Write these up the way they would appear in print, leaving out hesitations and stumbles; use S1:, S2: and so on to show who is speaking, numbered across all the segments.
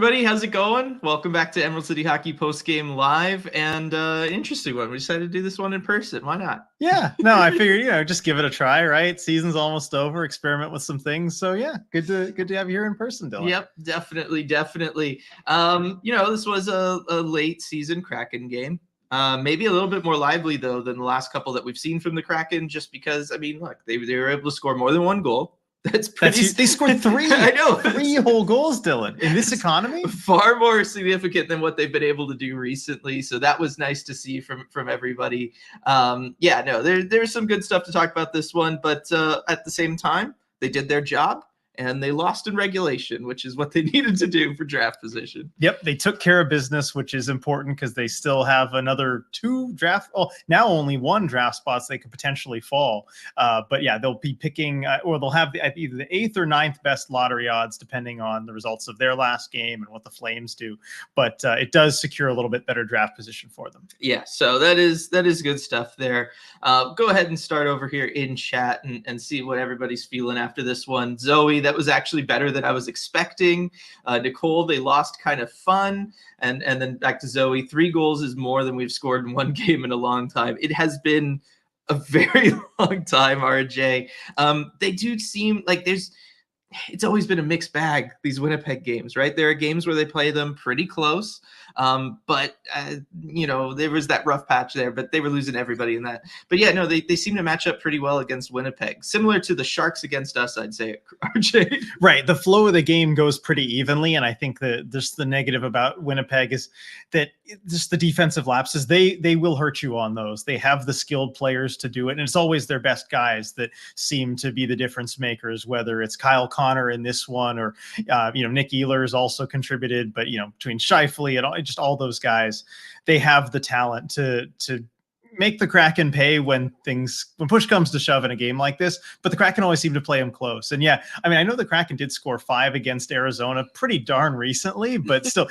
S1: everybody. How's it going? Welcome back to Emerald City Hockey Postgame Live, and interesting one. We decided to do this one in person. Why not?
S2: Yeah, no, I figured, just give it a try, right? Season's almost over, experiment with some things. So yeah, good to have you here in person, Dylan.
S1: Yep, definitely. This was a late season Kraken game. Maybe a little bit more lively though than the last couple that we've seen from the Kraken, just because look, they were able to score more than one goal. That's pretty.
S2: They scored three.
S1: I know,
S2: 3 whole goals, Dylan, in this economy.
S1: Far more significant than what they've been able to do recently. So that was nice to see from everybody. There's some good stuff to talk about this one, but at the same time, they did their job. And they lost in regulation, which is what they needed to do for draft position.
S2: Yep, they took care of business, which is important because they still have another 2 draft. Oh, now only 1 draft spots they could potentially fall. But yeah, they'll be picking, or they'll have either the 8th or 9th best lottery odds, depending on the results of their last game and what the Flames do. But it does secure a little bit better draft position for them.
S1: Yeah, so that is good stuff there. Go ahead and start over here in chat and see what everybody's feeling after this one. Zoe, that was actually better than I was expecting. Nicole, they lost kind of fun. And then back to Zoe, 3 goals is more than we've scored in one game in a long time. It has been a very long time, RJ. They do seem like it's always been a mixed bag, these Winnipeg games, right? There are games where they play them pretty close. But there was that rough patch there, but they were losing everybody in that. But yeah, no, they seem to match up pretty well against Winnipeg. Similar to the Sharks against us, I'd say, RJ.
S2: Right. The flow of the game goes pretty evenly. And I think that just the negative about Winnipeg is that just the defensive lapses, they will hurt you on those. They have the skilled players to do it. And it's always their best guys that seem to be the difference makers, whether it's Kyle Connor in this one or, Nick Ehlers also contributed, but, between Scheifele and just all those guys, they have the talent to make the Kraken pay when push comes to shove in a game like this, but the Kraken always seem to play them close. And yeah, I know the Kraken did score 5 against Arizona pretty darn recently, but still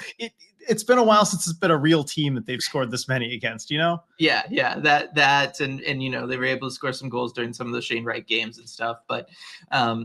S2: it's been a while since it's been a real team that they've scored this many against, Yeah,
S1: that and they were able to score some goals during some of the Shane Wright games and stuff, but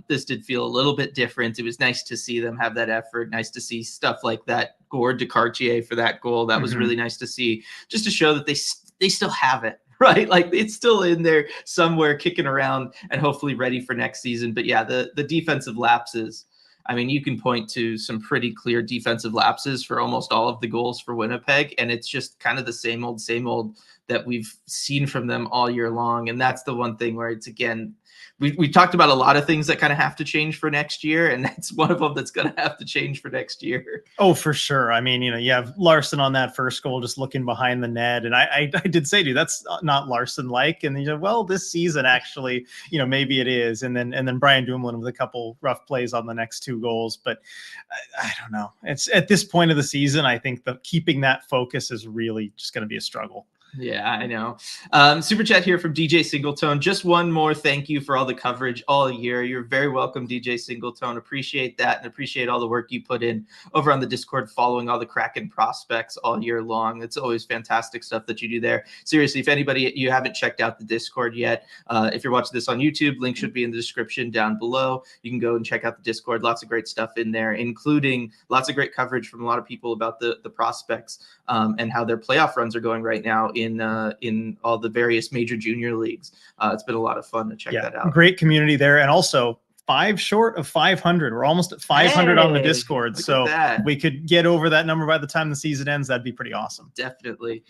S1: this did feel a little bit different. It was nice to see them have that effort, nice to see stuff like that. Gord to Cartier for that goal. That was really nice to see, just to show that they still have it, right? Like it's still in there somewhere kicking around and hopefully ready for next season. But yeah, the defensive lapses, you can point to some pretty clear defensive lapses for almost all of the goals for Winnipeg. And it's just kind of the same old that we've seen from them all year long. And that's the one thing where it's, again, we talked about a lot of things that kind of have to change for next year, and that's one of them that's going to have to change for next year.
S2: Oh, for sure. You have Larson on that first goal, just looking behind the net. And I did say to you, that's not Larson-like. And well, this season, actually, maybe it is. And then Brian Dumoulin with a couple rough plays on the next 2 goals. But I don't know. It's at this point of the season, I think keeping that focus is really just going to be a struggle.
S1: Yeah, I know. Super chat here from DJ Singletone. Just one more thank you for all the coverage all year. You're very welcome, DJ Singletone. Appreciate that and appreciate all the work you put in over on the Discord following all the Kraken prospects all year long. It's always fantastic stuff that you do there. Seriously, if anybody, you haven't checked out the Discord yet, if you're watching this on YouTube, link should be in the description down below. You can go and check out the Discord. Lots of great stuff in there, including lots of great coverage from a lot of people about the prospects and how their playoff runs are going right now in all the various major junior leagues. It's been a lot of fun to check that out.
S2: Great community there. And also 5 short of 500. We're almost at 500 on the Discord. So we could get over that number by the time the season ends. That'd be pretty awesome.
S1: Definitely.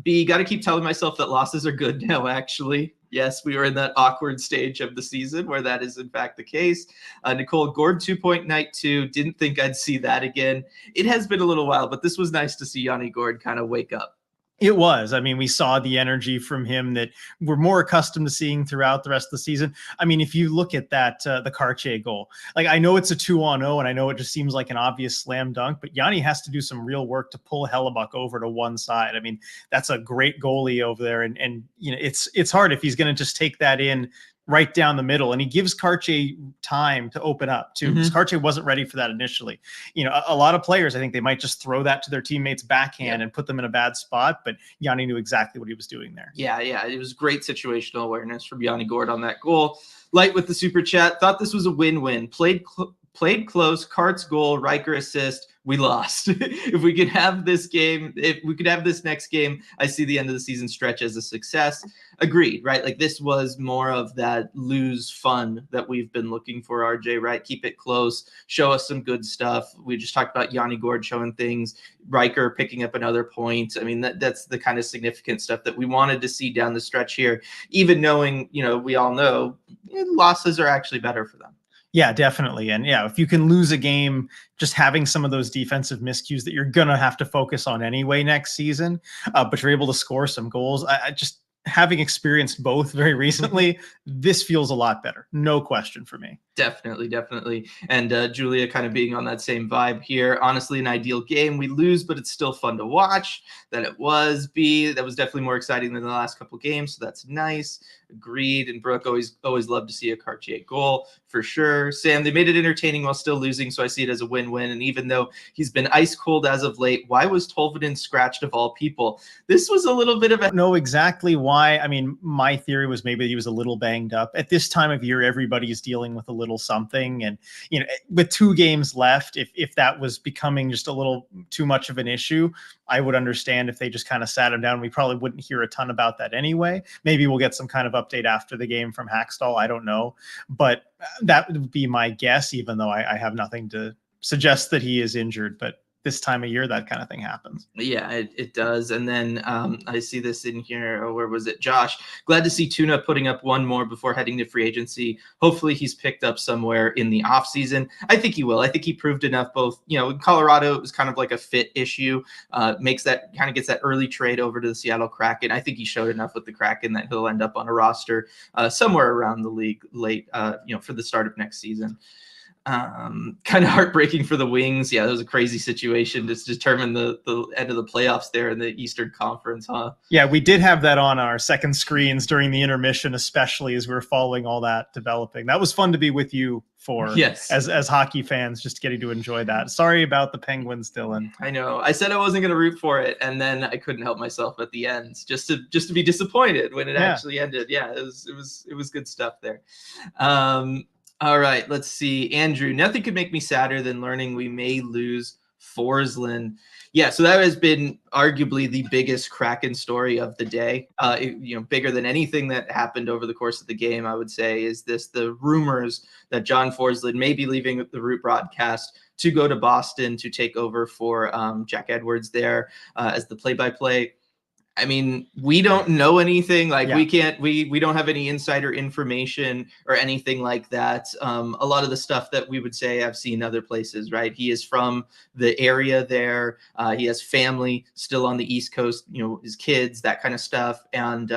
S1: B, got to keep telling myself that losses are good now, actually. Yes, we were in that awkward stage of the season where that is in fact the case. Nicole, Gord 2-point night 2. Didn't think I'd see that again. It has been a little while, but this was nice to see Yanni Gord kind of wake up.
S2: It was. We saw the energy from him that we're more accustomed to seeing throughout the rest of the season. If you look at that, the Cartier goal, I know it's a 2-on-0 and I know it just seems like an obvious slam dunk, but Yanni has to do some real work to pull Hellebuck over to one side. That's a great goalie over there. And it's hard if he's going to just take that in right down the middle, and he gives Cartier time to open up too, because Cartier wasn't ready for that initially. A lot of players, I think they might just throw that to their teammates backhand and put them in a bad spot, but Yanni knew exactly what he was doing there.
S1: Yeah, it was great situational awareness from Yanni Gord on that goal. Light with the super chat, thought this was a win-win. Played played close, Karts goal, Riker assist, we lost. If we could have this game, if we could have this next game, I see the end of the season stretch as a success. Agreed, right? Like this was more of that lose fun that we've been looking for, RJ, right? Keep it close, show us some good stuff. We just talked about Yanni Gord showing things, Riker picking up another point. I mean, that's the kind of significant stuff that we wanted to see down the stretch here, even knowing, we all know losses are actually better for them.
S2: Yeah, definitely. And yeah, if you can lose a game, just having some of those defensive miscues that you're going to have to focus on anyway next season, but you're able to score some goals. I just, having experienced both very recently, this feels a lot better. No question for me.
S1: Definitely. And Julia kind of being on that same vibe here. Honestly, an ideal game. We lose, but it's still fun to watch. That it was. That was definitely more exciting than the last couple games, so that's nice. Agreed. And Brooke always love to see a Cartier goal for sure. Sam, they made it entertaining while still losing, so I see it as a win-win. And even though he's been ice cold as of late, why was Tolvanen scratched of all people? This was a little bit of a...
S2: I don't know exactly why. I mean, my theory was maybe he was a little banged up. At this time of year, everybody's dealing with a little something. And, with 2 games left, if that was becoming just a little too much of an issue, I would understand if they just kind of sat him down. We probably wouldn't hear a ton about that anyway. Maybe we'll get some kind of update after the game from Hackstall. I don't know. But that would be my guess, even though I have nothing to suggest that he is injured. But this time of year, that kind of thing happens.
S1: Yeah, it does. And then I see this in here. Oh, where was it? Josh, glad to see Tuna putting up one more before heading to free agency. Hopefully he's picked up somewhere in the offseason. I think he will. I think he proved enough both, in Colorado, it was kind of like a fit issue, gets that early trade over to the Seattle Kraken. I think he showed enough with the Kraken that he'll end up on a roster somewhere around the league late, for the start of next season. Kind of heartbreaking for the Wings. Yeah, that was a crazy situation to determine the end of the playoffs there in the Eastern Conference, huh?
S2: Yeah, we did have that on our second screens during the intermission, especially as we were following all that developing. That was fun to be with you for,
S1: yes,
S2: as hockey fans, just getting to enjoy that. Sorry about the Penguins, Dylan.
S1: I know. I said I wasn't going to root for it, and then I couldn't help myself at the end, just to be disappointed when it actually ended. Yeah, it was good stuff there. All right, let's see. Andrew, nothing could make me sadder than learning we may lose Forsland. Yeah, so that has been arguably the biggest Kraken story of the day. Bigger than anything that happened over the course of the game, I would say, is the rumors that John Forsland may be leaving the Root broadcast to go to Boston to take over for Jack Edwards there as the play-by-play. I mean, we don't know anything. We don't have any insider information or anything like that. A lot of the stuff that we would say I've seen other places, right? He is from the area there. He has family still on the East Coast, his kids, that kind of stuff. And,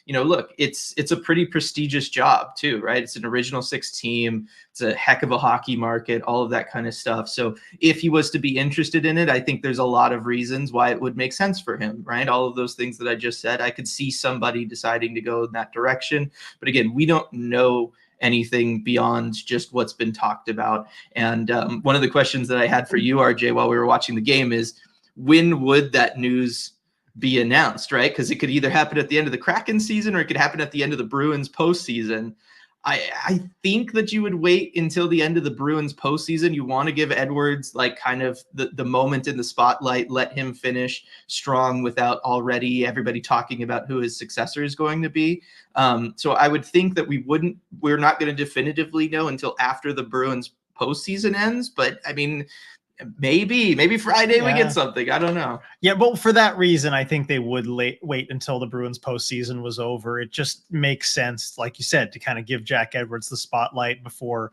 S1: look, it's a pretty prestigious job too, right? It's an Original Six team. It's a heck of a hockey market, all of that kind of stuff. So if he was to be interested in it, I think there's a lot of reasons why it would make sense for him, right? All of those things that I just said, I could see somebody deciding to go in that direction. But again, we don't know anything beyond just what's been talked about. And one of the questions that I had for you, RJ, while we were watching the game is, when would that news be announced, right? Because it could either happen at the end of the Kraken season or it could happen at the end of the Bruins postseason. I think that you would wait until the end of the Bruins postseason. You want to give Edwards kind of the moment in the spotlight, let him finish strong without already everybody talking about who his successor is going to be. So I would think that we're not going to definitively know until after the Bruins postseason ends. But I mean, maybe Friday we get something. I don't know.
S2: Yeah, but for that reason, I think they would wait until the Bruins postseason was over. It just makes sense, like you said, to kind of give Jack Edwards the spotlight before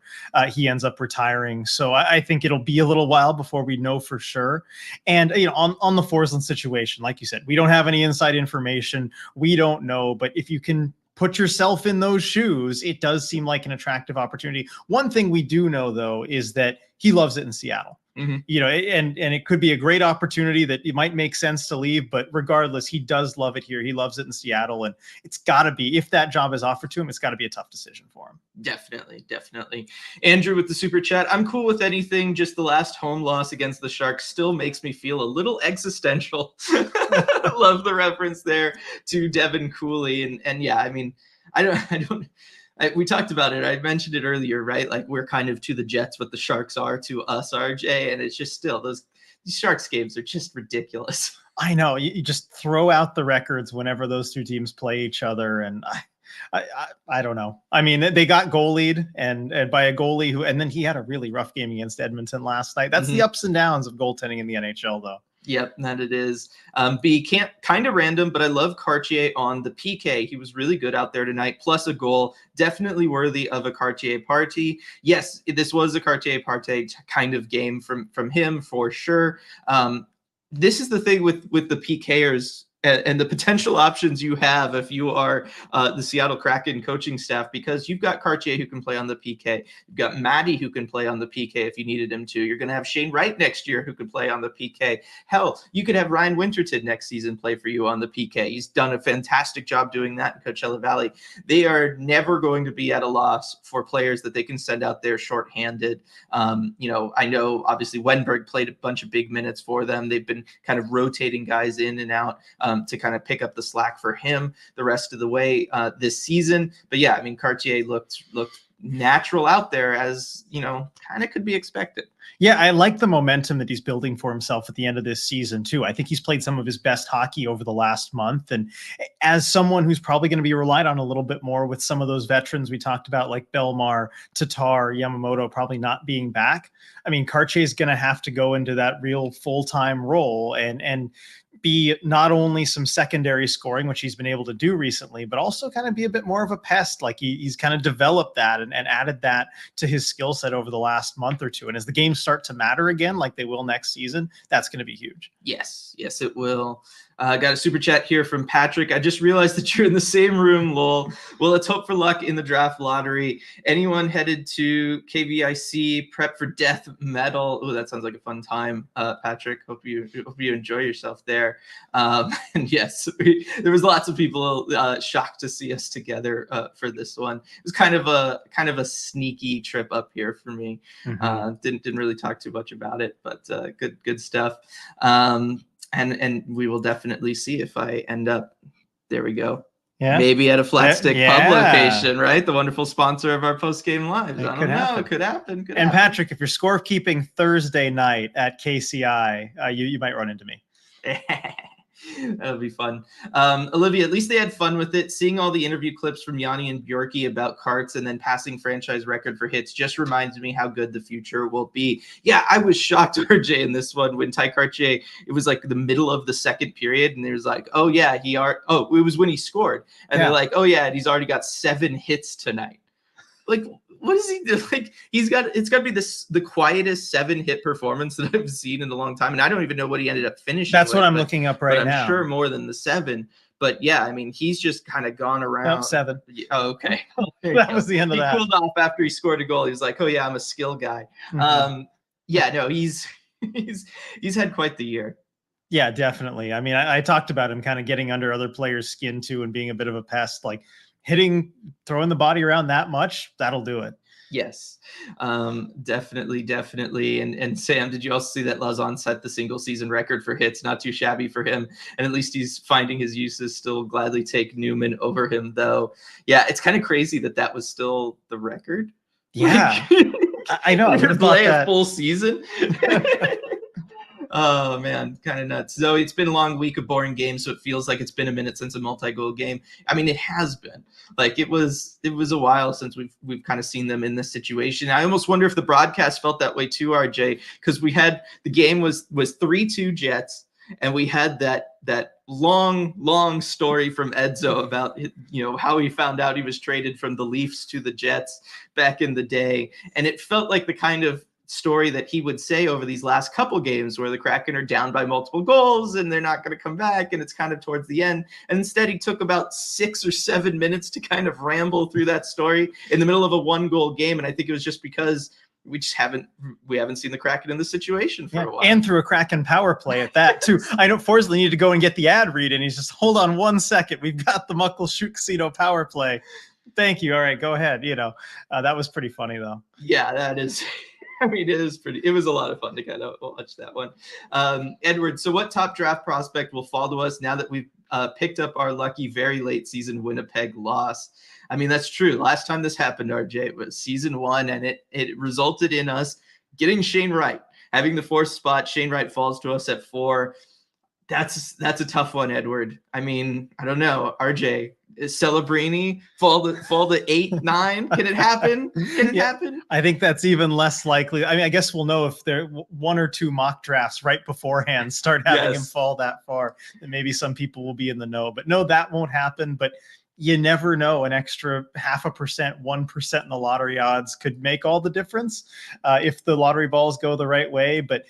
S2: he ends up retiring. So I think it'll be a little while before we know for sure. And on the Forsland situation, like you said, we don't have any inside information. We don't know, but if you can put yourself in those shoes, it does seem like an attractive opportunity. One thing we do know, though, is that he loves it in Seattle. And it could be a great opportunity that it might make sense to leave, but regardless, he does love it here. He loves it in Seattle, and it's got to be, if that job is offered to him, it's got to be a tough decision for him.
S1: Definitely. Andrew with the super chat. I'm cool with anything. Just the last home loss against the Sharks still makes me feel a little existential. Love the reference there to Devin Cooley. And yeah, I mean, I don't We talked about it. I mentioned it earlier, right? Like we're kind of to the Jets what the Sharks are to us, RJ, and it's just still these Sharks games are just ridiculous.
S2: I know you just throw out the records whenever those two teams play each other, and I don't know. I mean, they got goalied and by a goalie who, and then he had a really rough game against Edmonton last night. That's the ups and downs of goaltending in the NHL, though.
S1: Yep, that it is. B can't kind of random, but I love Cartier on the PK. He was really good out there tonight, plus a goal. Definitely worthy of a Cartier party. Yes, this was a Cartier party kind of game from him for sure. This is the thing with the PKers and the potential options you have if you are the Seattle Kraken coaching staff, because you've got Cartier who can play on the PK. You've got Matty who can play on the PK if you needed him to. You're going to have Shane Wright next year who can play on the PK. Hell, you could have Ryan Winterton next season play for you on the PK. He's done a fantastic job doing that in Coachella Valley. They are never going to be at a loss for players that they can send out there shorthanded. I know obviously Wenberg played a bunch of big minutes for them. They've been kind of rotating guys in and out to kind of pick up the slack for him the rest of the way this season. But yeah, I mean, Cartier looked natural out there, as kind of could be expected.
S2: Yeah, I like the momentum that he's building for himself at the end of this season too. I think he's played some of his best hockey over the last month, and as someone who's probably going to be relied on a little bit more with some of those veterans we talked about, like Belmar, Tatar, Yamamoto probably not being back. I mean, Cartier is going to have to go into that real full-time role and be not only some secondary scoring, which he's been able to do recently, but also kind of be a bit more of a pest. Like he's kind of developed that and added that to his skill set over the last month or two. And as the games start to matter again, like they will next season, that's going to be huge.
S1: Yes, it will. Got a super chat here from Patrick. I just realized that you're in the same room, lol. Well, let's hope for luck in the draft lottery. Anyone headed to KVIC prep for death metal? Oh, that sounds like a fun time, Patrick. Hope you enjoy yourself there. And yes, there was lots of people shocked to see us together for this one. It was kind of a sneaky trip up here for me. Didn't really talk too much about it, but good stuff. And we will definitely see if I end up, there we go. Yeah. Maybe at a Flat Stick Pub location, right? The wonderful sponsor of our post-game lives. I don't know. It could happen.
S2: And Patrick, if you're score-keeping Thursday night at KCI, you might run into me.
S1: That'll be fun. Olivia, at least they had fun with it. Seeing all the interview clips from Yanni and Bjorky about carts and then passing franchise record for hits just reminds me how good the future will be. Yeah, I was shocked, RJ, in this one when Ty Cartier, it was like the middle of the second period, and there's like, oh yeah, it was when he scored. And they're like, oh yeah, and he's already got 7 hits tonight. Like, what does he do? Like, it's got to be the quietest 7-hit performance that I've seen in a long time. And I don't even know what he ended up finishing.
S2: That's what I'm looking up right now.
S1: I'm sure more than the 7. But yeah, I mean, he's just kind of gone around.
S2: 7.
S1: Oh, okay.
S2: That was the end of that.
S1: He cooled off after he scored a goal. He was like, oh yeah, I'm a skill guy. He's had quite the year.
S2: Yeah, definitely. I mean, I talked about him kind of getting under other players' skin too and being a bit of a pest, like throwing the body around that much, that'll do it.
S1: Yes, definitely. And Sam, did you also see that Lauzon set the single season record for hits? Not too shabby for him. And at least he's finding his uses. Still gladly take Newman over him, though. Yeah, it's kind of crazy that was still the record.
S2: Yeah, I know.
S1: I play a full season. Oh man, kind of nuts. So it's been a long week of boring games, so it feels like it's been a minute since a multi-goal game. I mean, it has been. Like it was a while since we've kind of seen them in this situation. I almost wonder if the broadcast felt that way too, RJ, because we had the game was 3-2 Jets, and we had that long story from Edzo about how he found out he was traded from the Leafs to the Jets back in the day, and it felt like the kind of story that he would say over these last couple games where the Kraken are down by multiple goals and they're not going to come back, and it's kind of towards the end. And instead he took about 6 or 7 minutes to kind of ramble through that story in the middle of a 1-goal game. And I think it was just because we haven't seen the Kraken in this situation for a while.
S2: And through a Kraken power play at that too. I know Forsley needed to go and get the ad read, and he's just, hold on 1 second. We've got the Muckleshoot Casino power play. Thank you. All right, go ahead. That was pretty funny though.
S1: Yeah, that is. I mean, it was a lot of fun to kind of watch that one. Edward, so what top draft prospect will fall to us now that we've picked up our lucky very late season Winnipeg loss? I mean, that's true. Last time this happened, RJ, it was season 1, and it resulted in us getting Shane Wright, having the 4th spot. Shane Wright falls to us at 4. That's a tough one, Edward. I mean, I don't know. RJ, is Celebrini fall to 8, 9? Can it happen? Can it happen?
S2: I think that's even less likely. I mean, I guess we'll know if there 1 or 2 mock drafts right beforehand start having him fall that far. And maybe some people will be in the know. But no, that won't happen. But you never know. An extra 0.5%, 1% in the lottery odds could make all the difference if the lottery balls go the right way. But,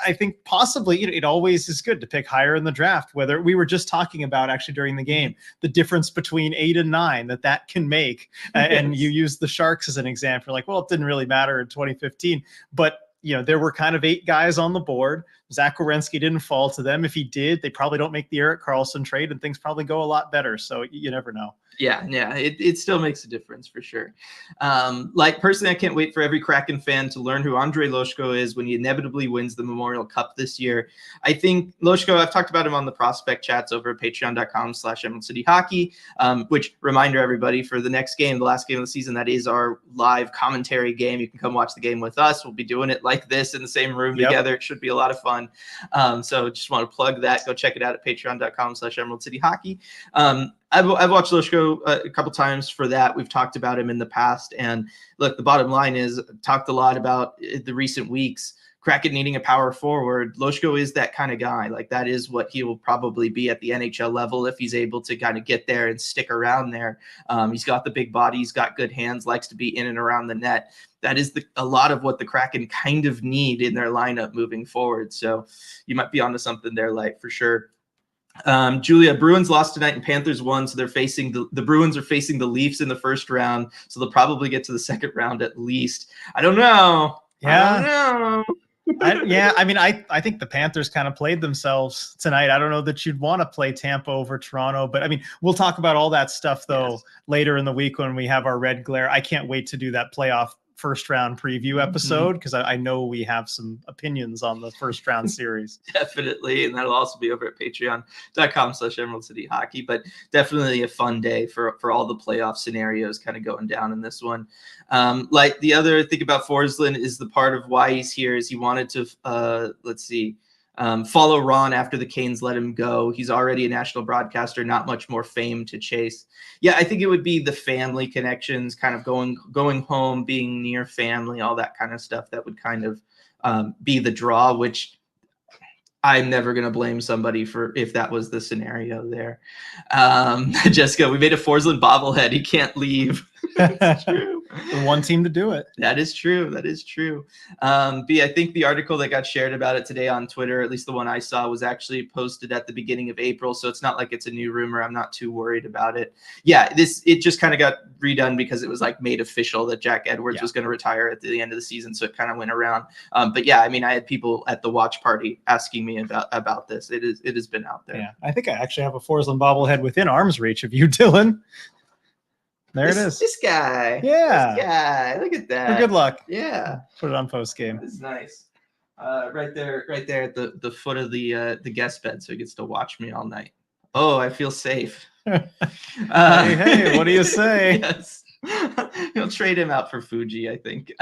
S2: I think possibly, it always is good to pick higher in the draft, whether we were just talking about actually during the game, the difference between 8 and 9 that can make. And you use the Sharks as an example, like, well, it didn't really matter in 2015, but there were kind of 8 guys on the board. Zach Werenski didn't fall to them. If he did, they probably don't make the Erik Karlsson trade, and things probably go a lot better. So you never know.
S1: Yeah, it still makes a difference for sure. Personally, I can't wait for every Kraken fan to learn who Andrei Loshko is when he inevitably wins the Memorial Cup this year. I think Loshko, I've talked about him on the prospect chats over at patreon.com/Emerald City Hockey, which, reminder everybody, for the next game, the last game of the season, that is our live commentary game. You can come watch the game with us. We'll be doing it like this in the same room together. It should be a lot of fun. So just want to plug that. Go check it out at patreon.com/Emerald City Hockey. I've watched Loshko a couple times for that. We've talked about him in the past. And look, the bottom line is, talked a lot about the recent weeks, Kraken needing a power forward. Loshko is that kind of guy. Like, that is what he will probably be at the NHL level if he's able to kind of get there and stick around there. He's got the big body. He's got good hands, likes to be in and around the net. That is a lot of what the Kraken kind of need in their lineup moving forward. So you might be onto something there, for sure. Julia, Bruins lost tonight and Panthers won, so they're facing the Bruins are facing the Leafs in the first round, so they'll probably get to the second round at least. I don't know.
S2: I think the Panthers kind of played themselves tonight. I don't know that you'd want to play Tampa over Toronto, but I mean, we'll talk about all that stuff though later in the week when we have our Red Glare. I can't wait to do that playoff first round preview episode because I know we have some opinions on the first round series.
S1: Definitely, and that'll also be over at patreon.com/Emerald City Hockey. But definitely a fun day for all the playoff scenarios kind of going down in this one. The other thing about Forsland is the part of why he's here is he wanted to follow Ron after the Canes let him go. He's already a national broadcaster, not much more fame to chase. Yeah, I think it would be the family connections, kind of going home, being near family, all that kind of stuff that would kind of be the draw, which I'm never going to blame somebody for if that was the scenario there. Jessica, we made a Forsland bobblehead. He can't leave. That's true.
S2: One team to do it.
S1: That is true. B, I think the article that got shared about it today on Twitter, at least the one I saw, was actually posted at the beginning of April. So it's not like it's a new rumor. I'm not too worried about it. Yeah, it just kind of got redone because it was made official that Jack Edwards was going to retire at the end of the season. So it kind of went around. But yeah, I mean, I had people at the watch party asking me about this. It has been out there.
S2: Yeah, I think I actually have a Forsland bobblehead within arm's reach of you, Dylan. It is.
S1: This guy.
S2: Yeah.
S1: This guy. Look at that.
S2: Well, good luck.
S1: Yeah.
S2: Put it on Postgame.
S1: It's nice. Right there at the foot of the guest bed, so he gets to watch me all night. Oh, I feel safe.
S2: Hey, what do you say?
S1: Yes. He'll trade him out for Fuji, I think.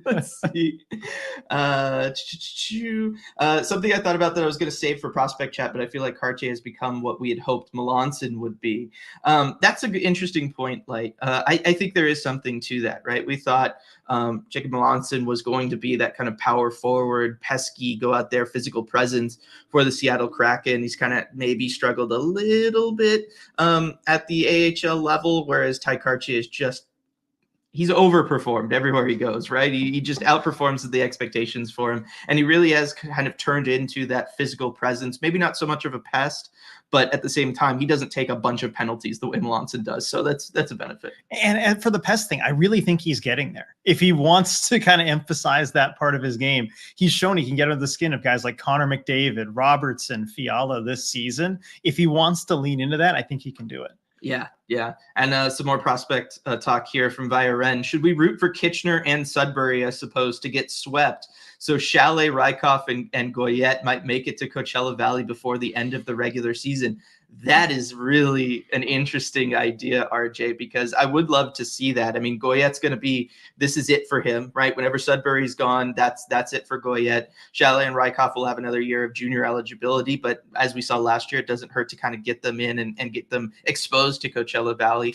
S1: Let's see. Something I thought about that I was going to save for prospect chat, but I feel like Cartier has become what we had hoped Melanson would be. That's an interesting point. I think there is something to that, right? We thought Jacob Melanson was going to be that kind of power forward, pesky, go out there, physical presence for the Seattle Kraken. He's kind of maybe struggled a little bit at the AHL level, whereas Ty Cartier is just he's overperformed everywhere he goes, right? He just outperforms the expectations for him. And he really has kind of turned into that physical presence, maybe not so much of a pest, but at the same time, he doesn't take a bunch of penalties the way Melanson does. So that's a benefit.
S2: And for the pest thing, I really think he's getting there. If he wants to kind of emphasize that part of his game, he's shown he can get under the skin of guys like Connor McDavid, Robertson, Fiala this season. If he wants to lean into that, I think he can do it.
S1: Yeah, Yeah, and some more prospect talk here from Via Ren. Should we root for Kitchener and Sudbury, I suppose, to get swept? So Chalet, Rykov, and Goyette might make it to Coachella Valley before the end of the regular season. That is really an interesting idea, RJ, because I would love to see that. I mean, Goyette's going to be, this is it for him, right? Whenever Sudbury's gone, that's it for Goyette. Chalet and Rykov will have another year of junior eligibility, but as we saw last year, it doesn't hurt to kind of get them in and get them exposed to Coachella Valley,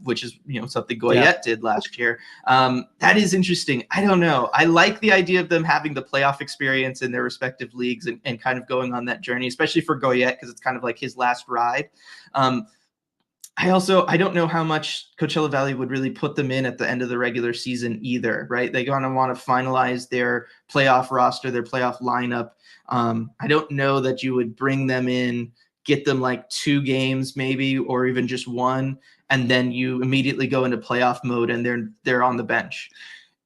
S1: which is, something Goyette did last year. That is interesting. I don't know. I like the idea of them having the playoff experience in their respective leagues and kind of going on that journey, especially for Goyette, because it's kind of like his last ride. I don't know how much Coachella Valley would really put them in at the end of the regular season either, right? They're going to want to finalize their playoff roster, their playoff lineup. I don't know that you would bring them in, get them like 2 games maybe, or even just 1, and then you immediately go into playoff mode and they're on the bench.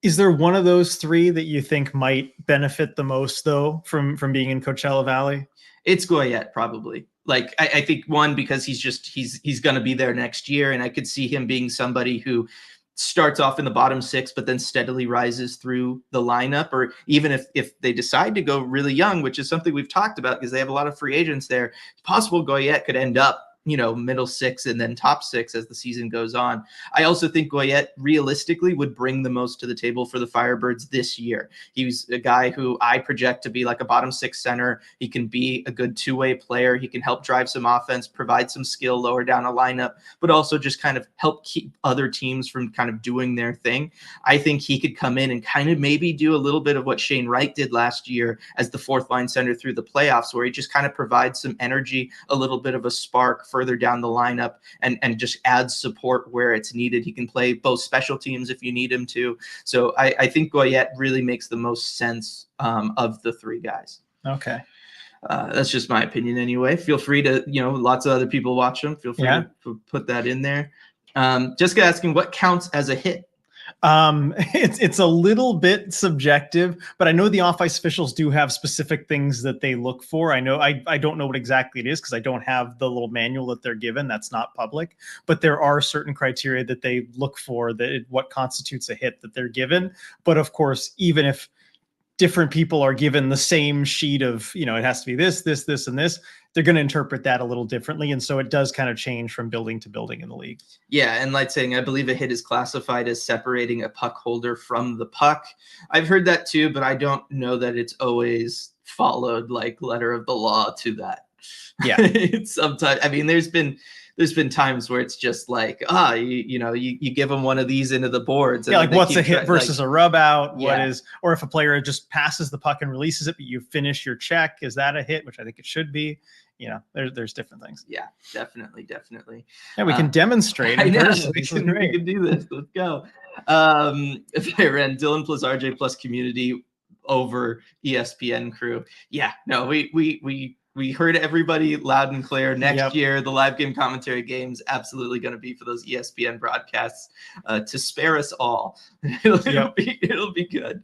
S2: Is there one of those 3 that you think might benefit the most though from being in Coachella Valley?
S1: It's Goyette probably. Like I think one, because he's going to be there next year, and I could see him being somebody who starts off in the bottom 6, but then steadily rises through the lineup. Or even if they decide to go really young, which is something we've talked about because they have a lot of free agents there, it's possible Goyette could end up middle 6 and then top 6 as the season goes on. I also think Goyette realistically would bring the most to the table for the Firebirds this year. He's a guy who I project to be like a bottom 6 center. He can be a good 2-way player. He can help drive some offense, provide some skill lower down a lineup, but also just kind of help keep other teams from kind of doing their thing. I think he could come in and kind of maybe do a little bit of what Shane Wright did last year as the 4th line center through the playoffs, where he just kind of provides some energy, a little bit of a spark further down the lineup, and just adds support where it's needed. He can play both special teams if you need him to. So I think Goyette really makes the most sense of the 3 guys.
S2: Okay.
S1: That's just my opinion anyway. Feel free to, lots of other people watch them. Feel free to put that in there. Jessica asking, what counts as a hit?
S2: It's a little bit subjective, but I know the off-ice officials do have specific things that they look for. I know I don't know what exactly it is because I don't have the little manual that they're given. That's not public, but there are certain criteria that they look for what constitutes a hit that they're given. But of course, even if different people are given the same sheet of, it has to be this, this, this, and this, they're going to interpret that a little differently. And so it does kind of change from building to building in the league. Yeah.
S1: And like saying, I believe a hit is classified as separating a puck holder from the puck. I've heard that too, but I don't know that it's always followed like letter of the law to that.
S2: Yeah.
S1: It's sometimes, I mean, there's been times where it's just like, you give them one of these into the boards.
S2: And like what's a hit versus a rub out? What is, or if a player just passes the puck and releases it, but you finish your check, is that a hit? Which I think it should be. There's different things.
S1: Yeah, definitely.
S2: Yeah, we can demonstrate.
S1: I know, we can do this. Let's go. If I ran Dylan plus RJ plus community over ESPN crew. Yeah, no, we heard everybody loud and clear. Next year, the live game commentary games absolutely going to be for those ESPN broadcasts to spare us all. It'll be good.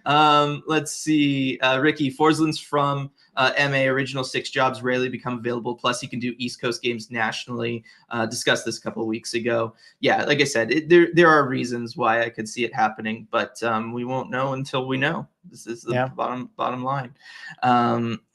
S1: Let's see. Ricky, Forsland's from MA. Original 6 jobs rarely become available. Plus, he can do East Coast games nationally. Discussed this a couple of weeks ago. Yeah, like I said, there are reasons why I could see it happening, but we won't know until we know. This is the bottom line.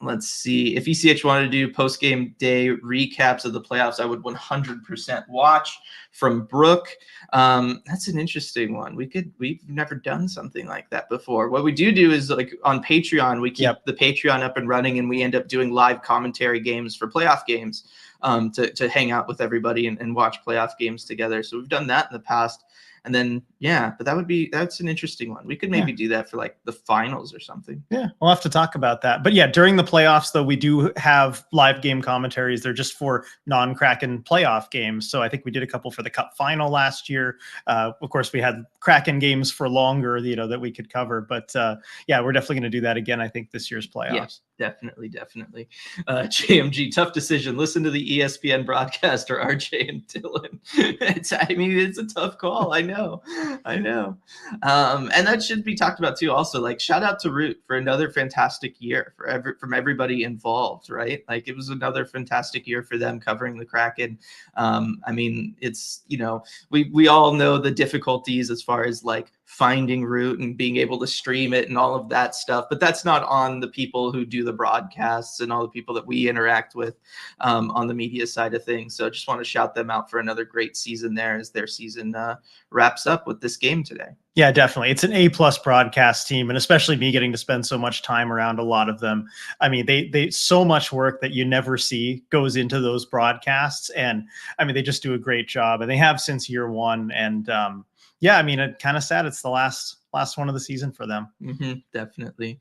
S1: Let's see. If ECH wanted to do post-game day recaps of the playoffs, I would 100% watch. From Brooke. That's an interesting one. We've never done something like that before. What we do is like on Patreon, we keep the Patreon up and running, and we end up doing live commentary games for playoff games to hang out with everybody and watch playoff games together. So we've done that in the past. And then, but that's an interesting one. We could maybe do that for like the finals or something.
S2: Yeah, we'll have to talk about that. But yeah, during the playoffs, though, we do have live game commentaries. They're just for non-Kraken playoff games. So I think we did a couple for the Cup final last year. Of course, we had Kraken games for longer, that we could cover. But we're definitely going to do that again, I think, this year's playoffs.
S1: Definitely. JMG, tough decision. Listen to the ESPN broadcast or RJ and Dylan. It's a tough call. I know. And that should be talked about too. Also, like, shout out to Root for another fantastic year from everybody involved, right? Like, it was another fantastic year for them covering the Kraken. It's, we all know the difficulties as far as like finding Root and being able to stream it and all of that stuff, but that's not on the people who do the broadcasts and all the people that we interact with on the media side of things. So I just want to shout them out for another great season there as their season wraps up with this game today.
S2: Yeah, definitely. It's an A+ broadcast team, and especially me getting to spend so much time around a lot of them. I mean, they so much work that you never see goes into those broadcasts, and I mean, they just do a great job, and they have since year one. And yeah, I mean, it's kind of sad it's the last one of the season for them.
S1: Definitely.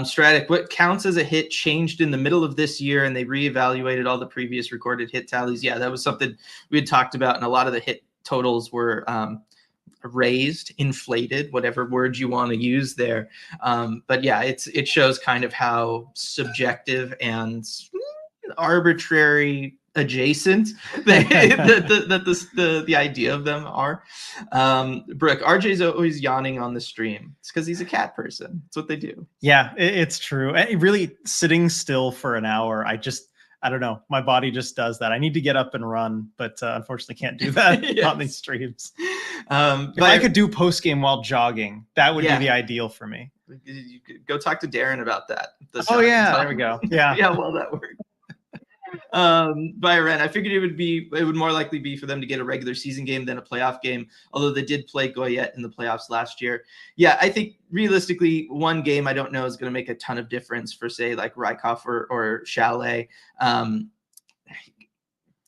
S1: Stratic, what counts as a hit changed in the middle of this year, and they reevaluated all the previous recorded hit tallies. Yeah, that was something we had talked about, and a lot of the hit totals were raised, inflated, whatever word you want to use there. But yeah, it shows kind of how subjective and arbitrary adjacent the idea of them are. Brooke, RJ's always yawning on the stream. It's because he's a cat person. It's what they do.
S2: Yeah, it's true. Really sitting still for an hour, I don't know. My body just does that. I need to get up and run, but unfortunately can't do that
S1: Yes.
S2: on these streams.
S1: But
S2: if I could do post game while jogging, that would be the ideal for me.
S1: You could go talk to Darren about that.
S2: Oh yeah, there we go. Yeah.
S1: Yeah, well, that worked. Byron, I figured it would more likely be for them to get a regular season game than a playoff game, although they did play Goyette in the playoffs last year. Yeah, I think realistically, one game I don't know is going to make a ton of difference for, say, like Rykov or Chalet.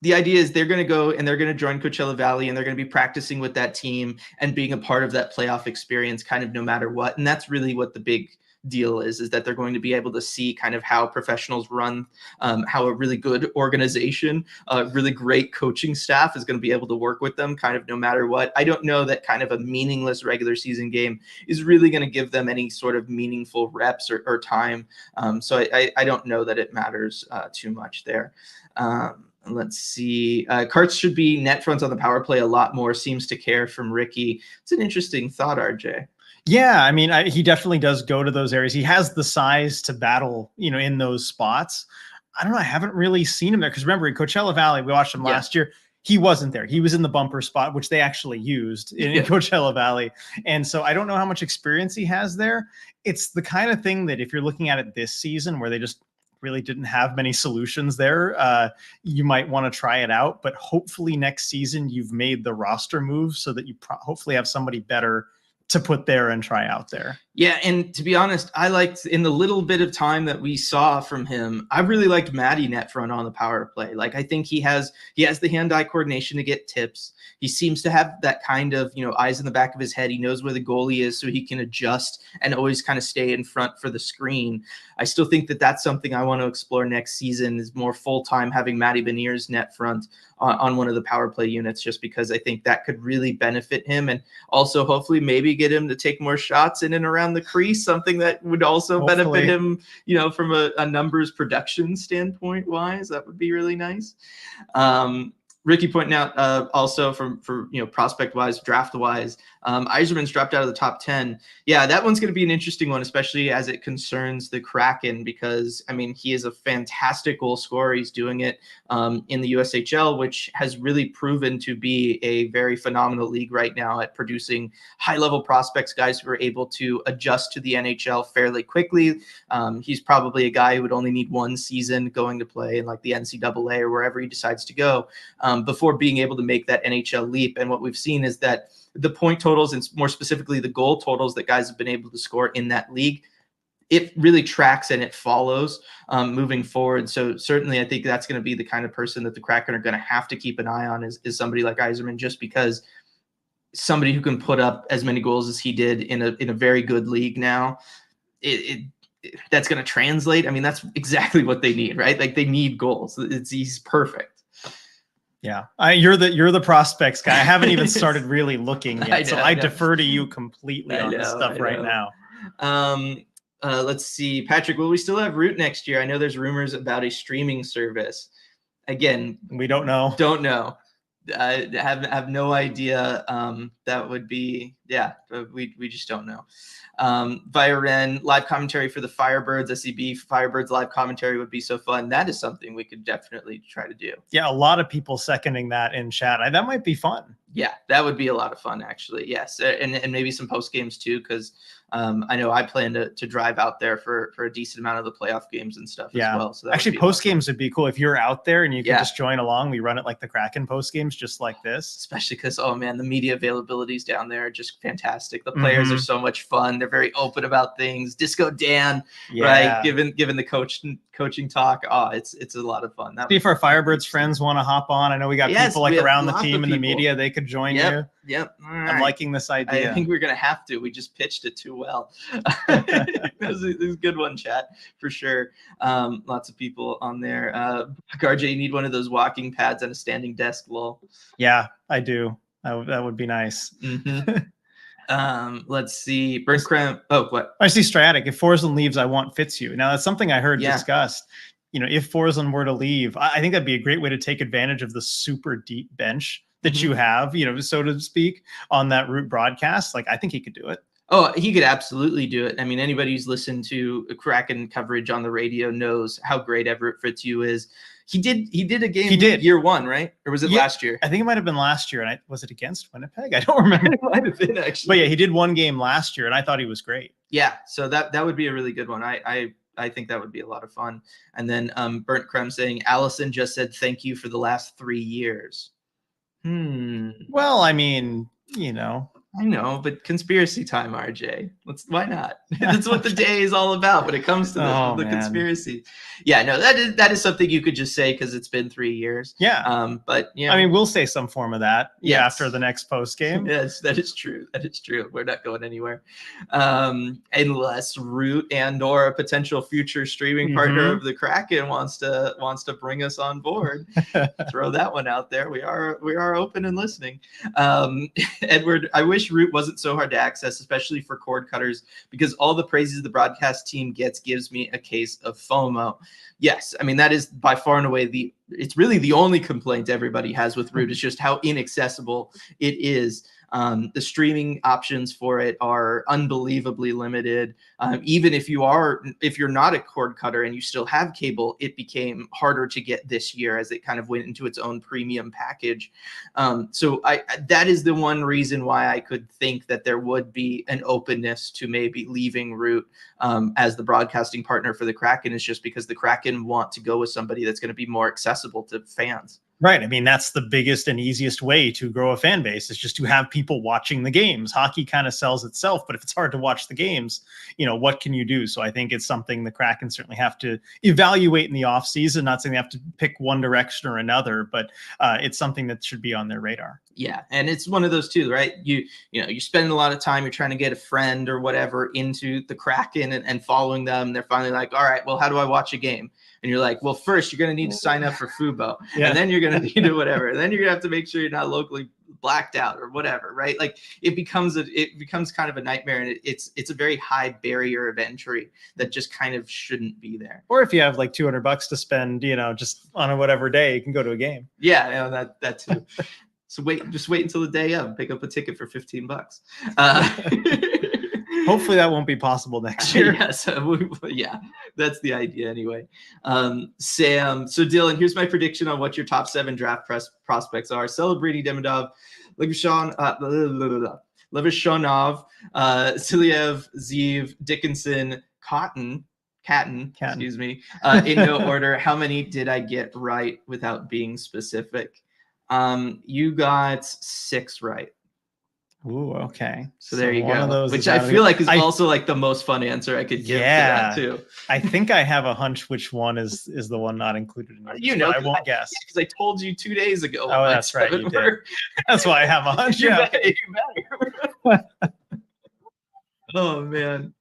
S1: The idea is they're going to go and they're going to join Coachella Valley, and they're going to be practicing with that team and being a part of that playoff experience kind of no matter what. And that's really what the big deal is that they're going to be able to see kind of how professionals run, how a really good organization, a really great coaching staff is going to be able to work with them kind of no matter what. I don't know that kind of a meaningless regular season game is really going to give them any sort of meaningful reps or time. So I don't know that it matters too much there. Let's see. Carts should be net fronts on the power play a lot more. Seems to care from Ricky. It's an interesting thought, RJ.
S2: Yeah, I mean, he definitely does go to those areas. He has the size to battle, in those spots. I don't know. I haven't really seen him there because remember in Coachella Valley, we watched him last year. He wasn't there. He was in the bumper spot, which they actually used in Coachella Valley. And so I don't know how much experience he has there. It's the kind of thing that if you're looking at it this season where they just really didn't have many solutions there, you might want to try it out. But hopefully next season you've made the roster move so that you hopefully have somebody better to put there and try out there.
S1: Yeah, and to be honest, I liked in the little bit of time that we saw from him, I really liked Matty net front on the power play. Like I think he has the hand-eye coordination to get tips. He seems to have that kind of, eyes in the back of his head. He knows where the goalie is so he can adjust and always kind of stay in front for the screen. I still think that that's something I want to explore next season is more full-time having Matty Beniers net front on one of the power play units, just because I think that could really benefit him and also hopefully maybe get him to take more shots in and around the crease, something that would also benefit him, from a numbers production standpoint wise. That would be really nice. Ricky pointing out also for prospect wise, draft wise, Yzerman's dropped out of the top 10. Yeah, that one's going to be an interesting one, especially as it concerns the Kraken, because he is a fantastic goal scorer. He's doing it in the USHL, which has really proven to be a very phenomenal league right now at producing high level prospects, guys who are able to adjust to the NHL fairly quickly. He's probably a guy who would only need one season going to play in like the NCAA or wherever he decides to go before being able to make that NHL leap. And what we've seen is that the point totals and more specifically the goal totals that guys have been able to score in that league, it really tracks and it follows moving forward. So certainly I think that's going to be the kind of person that the Kraken are going to have to keep an eye on is somebody like Yzerman, just because somebody who can put up as many goals as he did in a very good league now, that's going to translate. That's exactly what they need, right? Like they need goals. He's perfect.
S2: Yeah, you're the prospects guy. I haven't even started really looking yet, so I defer to you completely on this stuff right now.
S1: Let's see, Patrick, will we still have Root next year? I know there's rumors about a streaming service. Again,
S2: we don't know.
S1: Don't know. I have no idea. That would be, yeah, we just don't know. Via Ren, live commentary for the Firebirds, SEB Firebirds live commentary would be so fun. That is something we could definitely try to do.
S2: Yeah, a lot of people seconding that in chat. That might be fun.
S1: Yeah, that would be a lot of fun, actually. Yes, and maybe some post games too, because I know I plan to drive out there for a decent amount of the playoff games and stuff as well. So
S2: actually, post games would be cool if you're out there and you can just join along. We run it like the Kraken post games, just like this.
S1: Especially because, oh man, the media availabilities down there are just fantastic. The players are so much fun. They're very open about things. Disco Dan, right? Given the coaching talk, it's a lot of fun.
S2: See if our Firebirds friends want to hop on. I know we got people like around the team and the media. They could join you.
S1: Yep.
S2: I'm liking this idea.
S1: I think we're gonna have to. We just pitched it too well. It was a good one, chat, for sure. Lots of people on there. Garjay, you need one of those walking pads and a standing desk, lol.
S2: Yeah, I do. That would be nice.
S1: Let's see. Burnt Cramp. Oh, what?
S2: I see Stratic. If Forsland leaves, I want Fitzhugh. Now that's something I heard discussed. If Forsland were to leave, I think that'd be a great way to take advantage of the super deep bench that you have, so to speak, on that Root broadcast. Like, I think he could do it.
S1: Oh, he could absolutely do it. I mean, anybody who's listened to Kraken coverage on the radio knows how great Everett Fitzhugh is. He did a game.
S2: He did
S1: year one, right? Or was it last year?
S2: I think it might have been last year. And was it against Winnipeg? I don't remember.
S1: It might have been, actually.
S2: But yeah, he did one game last year, and I thought he was great.
S1: Yeah, so that would be a really good one. I think that would be a lot of fun. And then Burnt Crumb saying, Allison just said thank you for the last 3 years.
S2: Well, I mean,
S1: I know, but conspiracy time, RJ. Why not? That's what the day is all about when it comes to the conspiracy. Yeah, no, that is something you could just say because it's been 3 years.
S2: Yeah.
S1: But
S2: I mean, we'll say some form of that after the next post game.
S1: Yes, that is true. That is true. We're not going anywhere. Unless Root and/or a potential future streaming partner of the Kraken wants to bring us on board. Throw that one out there. We are open and listening. Edward, I wish Root wasn't so hard to access, especially for cord cutters, because all the praises the broadcast team gets gives me a case of FOMO. Yes, I mean, that is by far and away it's really the only complaint everybody has with Root is just how inaccessible it is. The streaming options for it are unbelievably limited. Even if you're not a cord cutter and you still have cable, it became harder to get this year as it kind of went into its own premium package. So that is the one reason why I could think that there would be an openness to maybe leaving Root as the broadcasting partner for the Kraken, is just because the Kraken want to go with somebody that's going to be more accessible to fans.
S2: Right. I mean, that's the biggest and easiest way to grow a fan base, is just to have people watching the games. Hockey kind of sells itself, but if it's hard to watch the games, what can you do? So I think it's something the Kraken certainly have to evaluate in the off season. Not saying they have to pick one direction or another, but it's something that should be on their radar.
S1: Yeah. And it's one of those too, right? You spend a lot of time, you're trying to get a friend or whatever into the Kraken and following them. They're finally like, all right, well, how do I watch a game? And you're like, well, first you're going to need to sign up for Fubo, and then you're going to need to whatever. And then you're going to have to make sure you're not locally blacked out or whatever, right? Like it becomes kind of a nightmare, and it's a very high barrier of entry that just kind of shouldn't be there.
S2: Or if you have like $200 to spend, just on a whatever day, you can go to a game.
S1: Yeah, that too. So just wait until the day of, pick up a ticket for $15.
S2: Hopefully that won't be possible next year.
S1: Yeah, that's the idea anyway. Sam, so Dylan, here's my prediction on what your top 7 draft prospects are. Celebrini, Demidov, Levashonov, Siliev, Zeev, Dickinson, Catton, excuse me, in no order. How many did I get right without being specific? You got 6 right.
S2: Ooh, okay.
S1: So there you go. Which I feel like is also like the most fun answer I could give to that too.
S2: I think I have a hunch which one is the one not included in it. I won't guess.
S1: Because I told you 2 days ago.
S2: Oh, that's right. You did. That's why I have a hunch.
S1: You better. Oh man.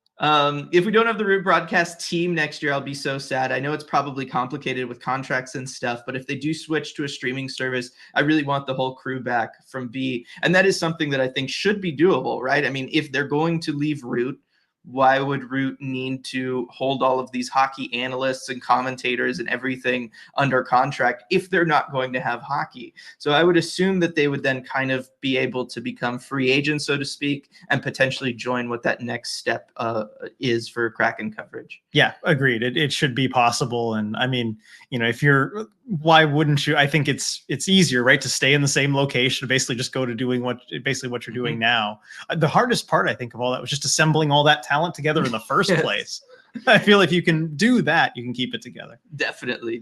S1: If we don't have the Root broadcast team next year, I'll be so sad. I know it's probably complicated with contracts and stuff, but if they do switch to a streaming service, I really want the whole crew back from B. And that is something that I think should be doable, right? I mean, if they're going to leave Root, why would Root need to hold all of these hockey analysts and commentators and everything under contract if they're not going to have hockey? So I would assume that they would then kind of be able to become free agents, so to speak, and potentially join what that next step is for Kraken coverage.
S2: Yeah, agreed. It should be possible. And I mean, if you're, why wouldn't you? I think it's easier, right, to stay in the same location, basically just go to doing what you're doing now. The hardest part, I think, of all that was just assembling all that talent together in the first place. I feel if you can do that, you can keep it together.
S1: Definitely.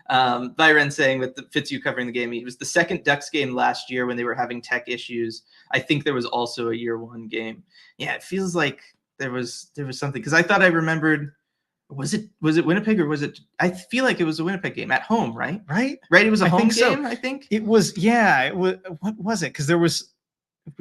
S1: Byron saying with the Fitz, you covering the game, it was the second Ducks game last year when they were having tech issues. I think there was also a year one game. Yeah, it feels like there was something, because I thought I remembered. Was it Winnipeg, or was it? I feel like it was a Winnipeg game at home, right? It was a home game. I think
S2: it was. Yeah, it was. What was it? Because there was.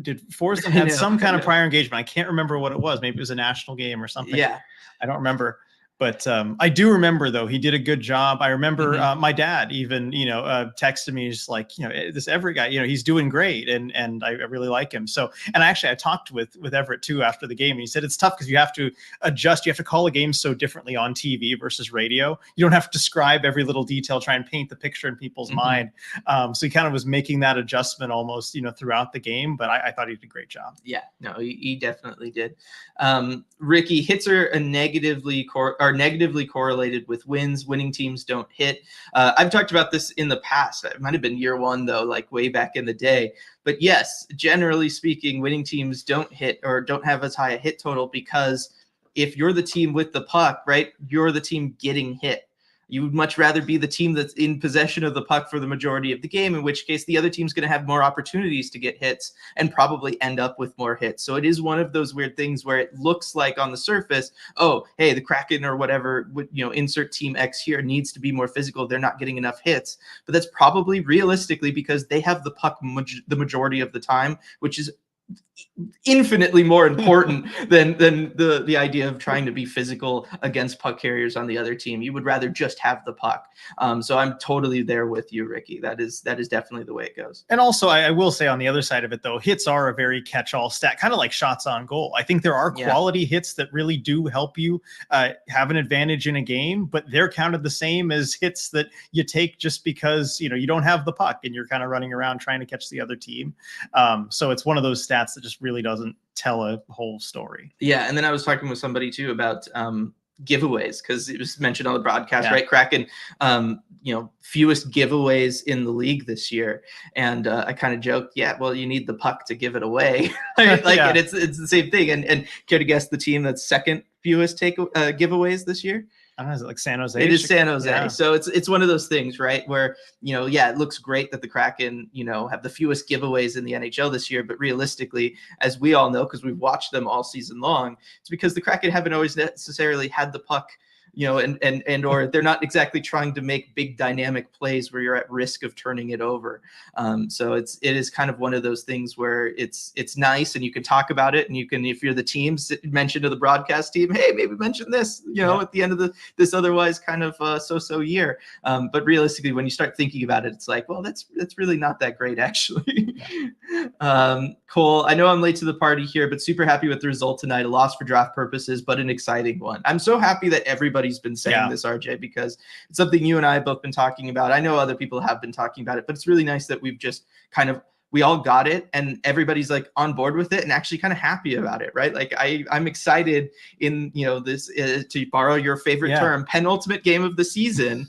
S2: Did Forsman had some kind of prior engagement? I can't remember what it was. Maybe it was a national game or something.
S1: Yeah,
S2: I don't remember. But I do remember, though, he did a good job. I remember my dad even, texted me just like, this Everett guy, he's doing great. And I really like him. So, and actually I talked with Everett too after the game. And he said it's tough because you have to adjust. You have to call a game so differently on TV versus radio. You don't have to describe every little detail, try and paint the picture in people's mind. So he kind of was making that adjustment almost, throughout the game. But I thought he did a great job.
S1: Yeah, no, he definitely did. Ricky, hits are negatively correlated with wins. Winning teams don't hit. I've talked about this in the past. It might have been year one, though, like way back in the day. But yes, generally speaking, winning teams don't hit or don't have as high a hit total because if you're the team with the puck, right, you're the team getting hit. You would much rather be the team that's in possession of the puck for the majority of the game, in which case the other team's going to have more opportunities to get hits and probably end up with more hits. So it is one of those weird things where it looks like on the surface, oh, hey, the Kraken or whatever, insert team X here needs to be more physical. They're not getting enough hits. But that's probably realistically because they have the puck the majority of the time, which is infinitely more important than the idea of trying to be physical against puck carriers on the other team. You would rather just have the puck. So I'm totally there with you, Ricky. That is definitely the way it goes.
S2: And also, I will say on the other side of it, though, hits are a very catch-all stat, kind of like shots on goal. I think there are quality hits that really do help you have an advantage in a game, but they're counted the same as hits that you take just because you don't have the puck and you're kind of running around trying to catch the other team. So it's one of those stats that just really doesn't tell a whole story.
S1: Yeah, and then I was talking with somebody too about giveaways, because it was mentioned on the broadcast, right? Kraken, fewest giveaways in the league this year, and I kind of joked, yeah, well, you need the puck to give it away, and it's the same thing. And care to guess the team that's second fewest giveaways this year?
S2: I don't know, is it like San Jose?
S1: It is San Jose. Yeah. So it's one of those things, right, where, it looks great that the Kraken, have the fewest giveaways in the NHL this year. But realistically, as we all know, because we've watched them all season long, it's because the Kraken haven't always necessarily had the puck, and or they're not exactly trying to make big dynamic plays where you're at risk of turning it over. So it is kind of one of those things where it's nice, and you can talk about it, and you can, if you're the team, mention to the broadcast team, hey, maybe mention this, at the end of this otherwise kind of so-so year. But realistically, when you start thinking about it, it's like, well, that's really not that great, actually. Cole, I know I'm late to the party here, but super happy with the result tonight. A loss for draft purposes, but an exciting one. I'm so happy that everybody's been saying this, RJ, because it's something you and I have both been talking about. I know other people have been talking about it, but it's really nice that we've just kind of, we all got it and everybody's like on board with it and actually kind of happy about it, right? Like I'm excited in, this, to borrow your favorite term, penultimate game of the season.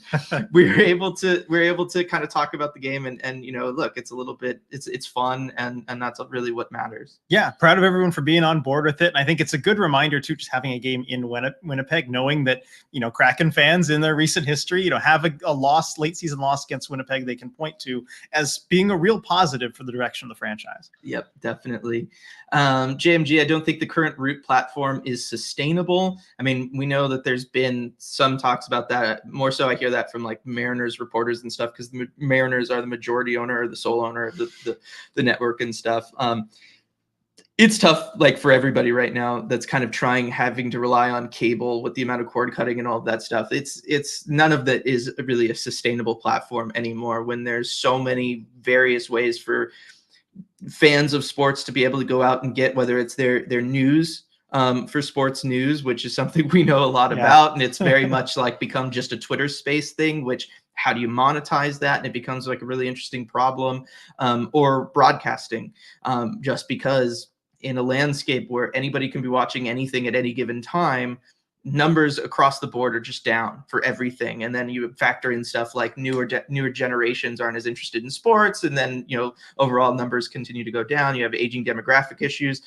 S1: we're able to kind of talk about the game and look, it's a little bit, it's fun and that's really what matters. Yeah.
S2: Proud of everyone for being on board with it. And I think it's a good reminder too, just having a game in Winnipeg, knowing that, Kraken fans in their recent history, have a late season loss against Winnipeg, they can point to as being a real positive for the direction of the franchise.
S1: Yep, definitely. JMG, I don't think the current Root platform is sustainable. I mean, we know that there's been some talks about that. More so, I hear that from like Mariners reporters and stuff, because the Mariners are the majority owner or the sole owner of the network and stuff. It's tough, like for everybody right now that's kind of having to rely on cable with the amount of cord cutting and all of that stuff. It's none of that is really a sustainable platform anymore when there's so many various ways for fans of sports to be able to go out and get, whether it's their news for sports news, which is something we know a lot
S2: Yeah.
S1: about. And it's very much like become just a Twitter space thing, which how do you monetize that? And it becomes like a really interesting problem. Or broadcasting, just because in a landscape where anybody can be watching anything at any given time, numbers across the board are just down for everything. And then you factor in stuff like newer generations aren't as interested in sports, and then overall numbers continue to go down. You have aging demographic issues.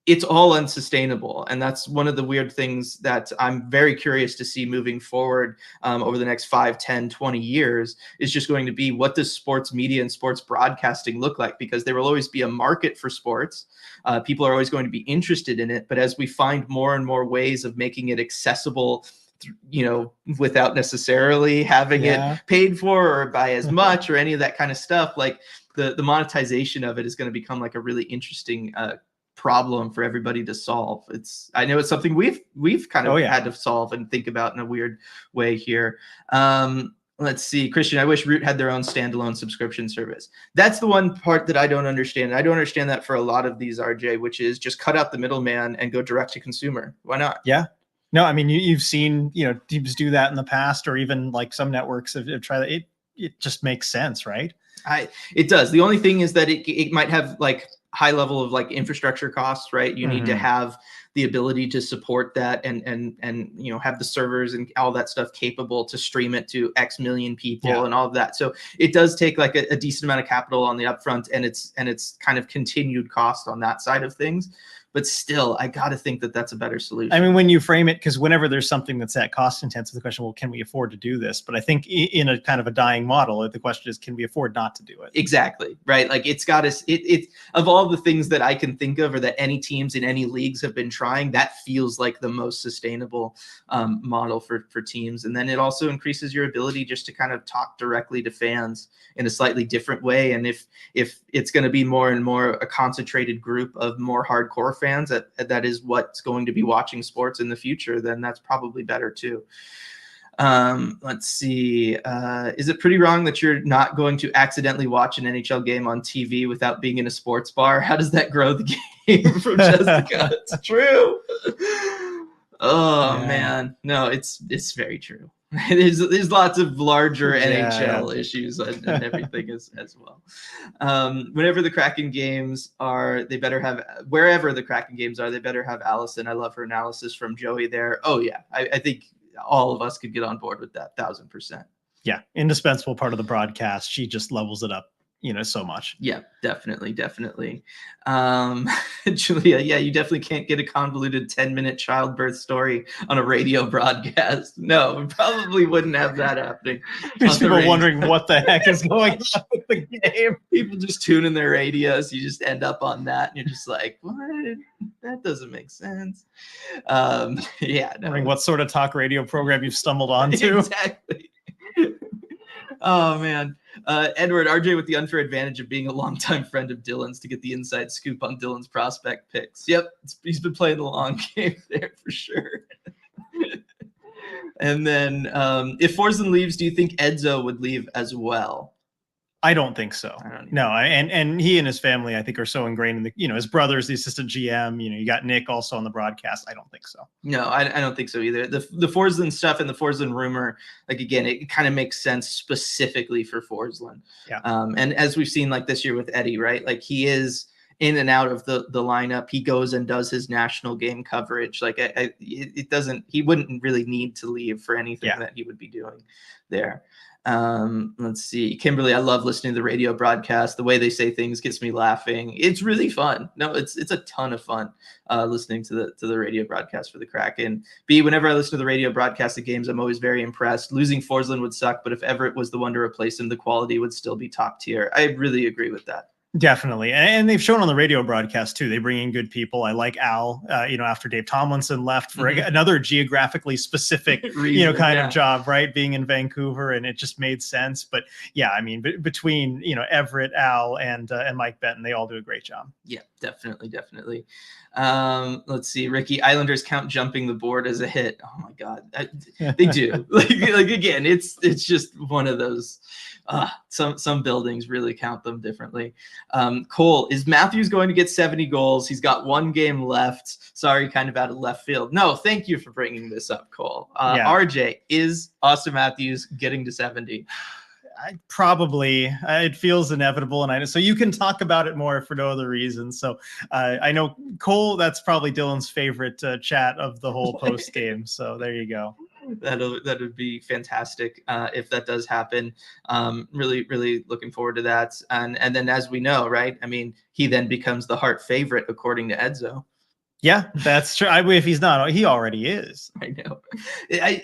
S1: It's all unsustainable. And that's one of the weird things that I'm very curious to see moving forward over the next 5, 10, 20 years is just going to be, what does sports media and sports broadcasting look like? Because there will always be a market for sports. People are always going to be interested in it. But as we find more and more ways of making it accessible, without necessarily having it paid for or by as much or any of that kind of stuff, like the monetization of it is going to become like a really interesting problem for everybody to solve. I know it's something we've kind of had to solve and think about in a weird way here. Let's see, Christian, I wish Root had their own standalone subscription service. That's the one part that I don't understand. I don't understand that for a lot of these, RJ, which is just cut out the middleman and go direct to consumer. Why not?
S2: Yeah. No, I mean, you've seen, teams do that in the past, or even like some networks have tried that. It just makes sense, right?
S1: It does. The only thing is that it might have like high level of like infrastructure costs, right? You need to have the ability to support that and have the servers and all that stuff capable to stream it to X million people and all of that. So it does take like a decent amount of capital on the upfront, and it's kind of continued cost on that side of things. But still, I got to think that that's a better solution.
S2: I mean, when you frame it, because whenever there's something that's that cost intensive, the question, well, can we afford to do this? But I think in a kind of a dying model, the question is, can we afford not to do it?
S1: Exactly. Right. Like it's got to, it of all the things that I can think of, or that any teams in any leagues have been trying, that feels like the most sustainable model for teams. And then it also increases your ability just to kind of talk directly to fans in a slightly different way. And if it's going to be more and more a concentrated group of more hardcore fans that is what's going to be watching sports in the future, then that's probably better too. Let's see. Is it pretty wrong that you're not going to accidentally watch an NHL game on TV without being in a sports bar? How does that grow the game? From Jessica. It's true. Man. No, it's very true. There's lots of larger NHL issues and everything as well. Whenever the Kraken games are, they better have, wherever the Kraken games are, they better have Allison. I love her analysis from Joey there. Oh yeah, I think all of us could get on board with that 1,000%.
S2: Yeah, indispensable part of the broadcast. She just levels it up, so much.
S1: Yeah, definitely. Julia, yeah, you definitely can't get a convoluted 10-minute childbirth story on a radio broadcast. No, we probably wouldn't have that happening.
S2: There's people wondering what the heck is going on with the game.
S1: People just tune in their radios. You just end up on that, and you're just like, what? That doesn't make sense. Yeah. No.
S2: Wondering what sort of talk radio program you've stumbled onto.
S1: Exactly. Oh, man. Edward, RJ with the unfair advantage of being a longtime friend of Dylan's to get the inside scoop on Dylan's prospect picks. Yep, he's been playing the long game there for sure. And then if Forsland leaves, do you think Edzo would leave as well?
S2: I don't think so. No, and he and his family, I think, are so ingrained in the, his brother's the assistant GM. You got Nick also on the broadcast. I don't think so.
S1: No, I don't think so either. The Forsland stuff and the Forsland rumor, like, again, it kind of makes sense specifically for Forsland.
S2: Yeah.
S1: And as we've seen, like this year with Eddie, right? Like he is in and out of the lineup. He goes and does his national game coverage. Like he wouldn't really need to leave for anything that he would be doing there. Let's see, Kimberly, I love listening to the radio broadcast. The way they say things gets me laughing. It's really fun. No, it's a ton of fun listening to the radio broadcast for the Kraken. Whenever I listen to the radio broadcast of games, I'm always very impressed. Losing Forsland would suck, but if Everett was the one to replace him, the quality would still be top tier. I really agree with that.
S2: Definitely. And they've shown on the radio broadcast too. They bring in good people. I like Al, after Dave Tomlinson left for another geographically specific, kind of job, right? Being in Vancouver, and it just made sense. But yeah, I mean, between, Everett, Al, and Mike Benton, they all do a great job.
S1: Yeah, Definitely. Let's see. Ricky, Islanders count jumping the board as a hit. Oh my God, they do. like again, it's just one of those. Some buildings really count them differently. Cole, is Matthews going to get 70 goals? He's got one game left. Sorry, kind of out of left field. No, thank you for bringing this up, Cole. RJ, is Austin Matthews getting to 70?
S2: It feels inevitable, and so you can talk about it more for no other reason. So I know Cole, that's probably Dylan's favorite chat of the whole post game. So there you go.
S1: That would be fantastic if that does happen. Really looking forward to that. And then, as we know, right? I mean, he then becomes the Hart favorite according to Edzo.
S2: Yeah, that's true. If he's not, he already is.
S1: I know.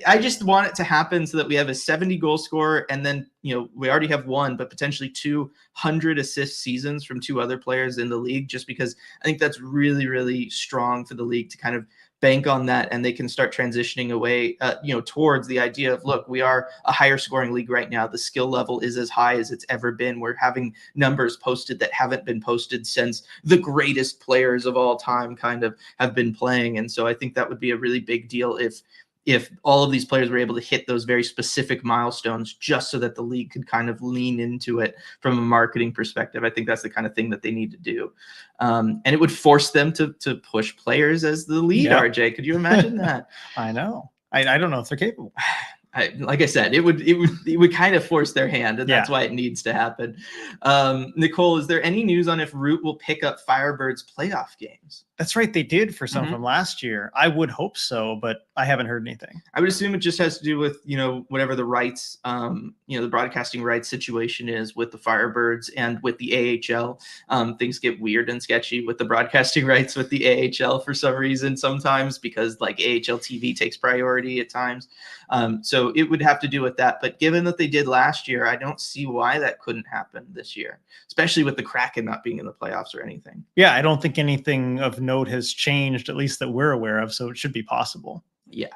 S1: I just want it to happen so that we have a 70 goal scorer, and then we already have one, but potentially 200 assist seasons from two other players in the league. Just because I think that's really strong for the league to kind of bank on that, and they can start transitioning away, towards the idea of, look, we are a higher scoring league right now. The skill level is as high as it's ever been. We're having numbers posted that haven't been posted since the greatest players of all time kind of have been playing. And so I think that would be a really big deal if all of these players were able to hit those very specific milestones, just so that the league could kind of lean into it from a marketing perspective. I think that's the kind of thing that they need to do. And it would force them to push players as the lead, RJ. Could you imagine that?
S2: I know. I don't know if they're capable.
S1: Like I said, it would kind of force their hand, and that's why it needs to happen. Nicole, is there any news on if Root will pick up Firebirds playoff games?
S2: That's right, they did for some from last year. I would hope so, but I haven't heard anything.
S1: I would assume it just has to do with whatever the rights, the broadcasting rights situation is with the Firebirds and with the AHL. Things get weird and sketchy with the broadcasting rights with the AHL for some reason sometimes, because like AHL TV takes priority at times. So it would have to do with that. But given that they did last year, I don't see why that couldn't happen this year, especially with the Kraken not being in the playoffs or anything.
S2: Yeah, I don't think anything of note has changed, at least that we're aware of. So it should be possible.
S1: Yeah.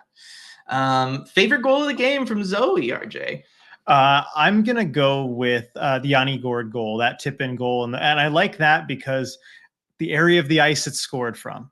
S1: Favorite goal of the game from Zoe, RJ?
S2: I'm going to go with the Yanni Gord goal, that tip-in goal. And I like that because the area of the ice it's scored from,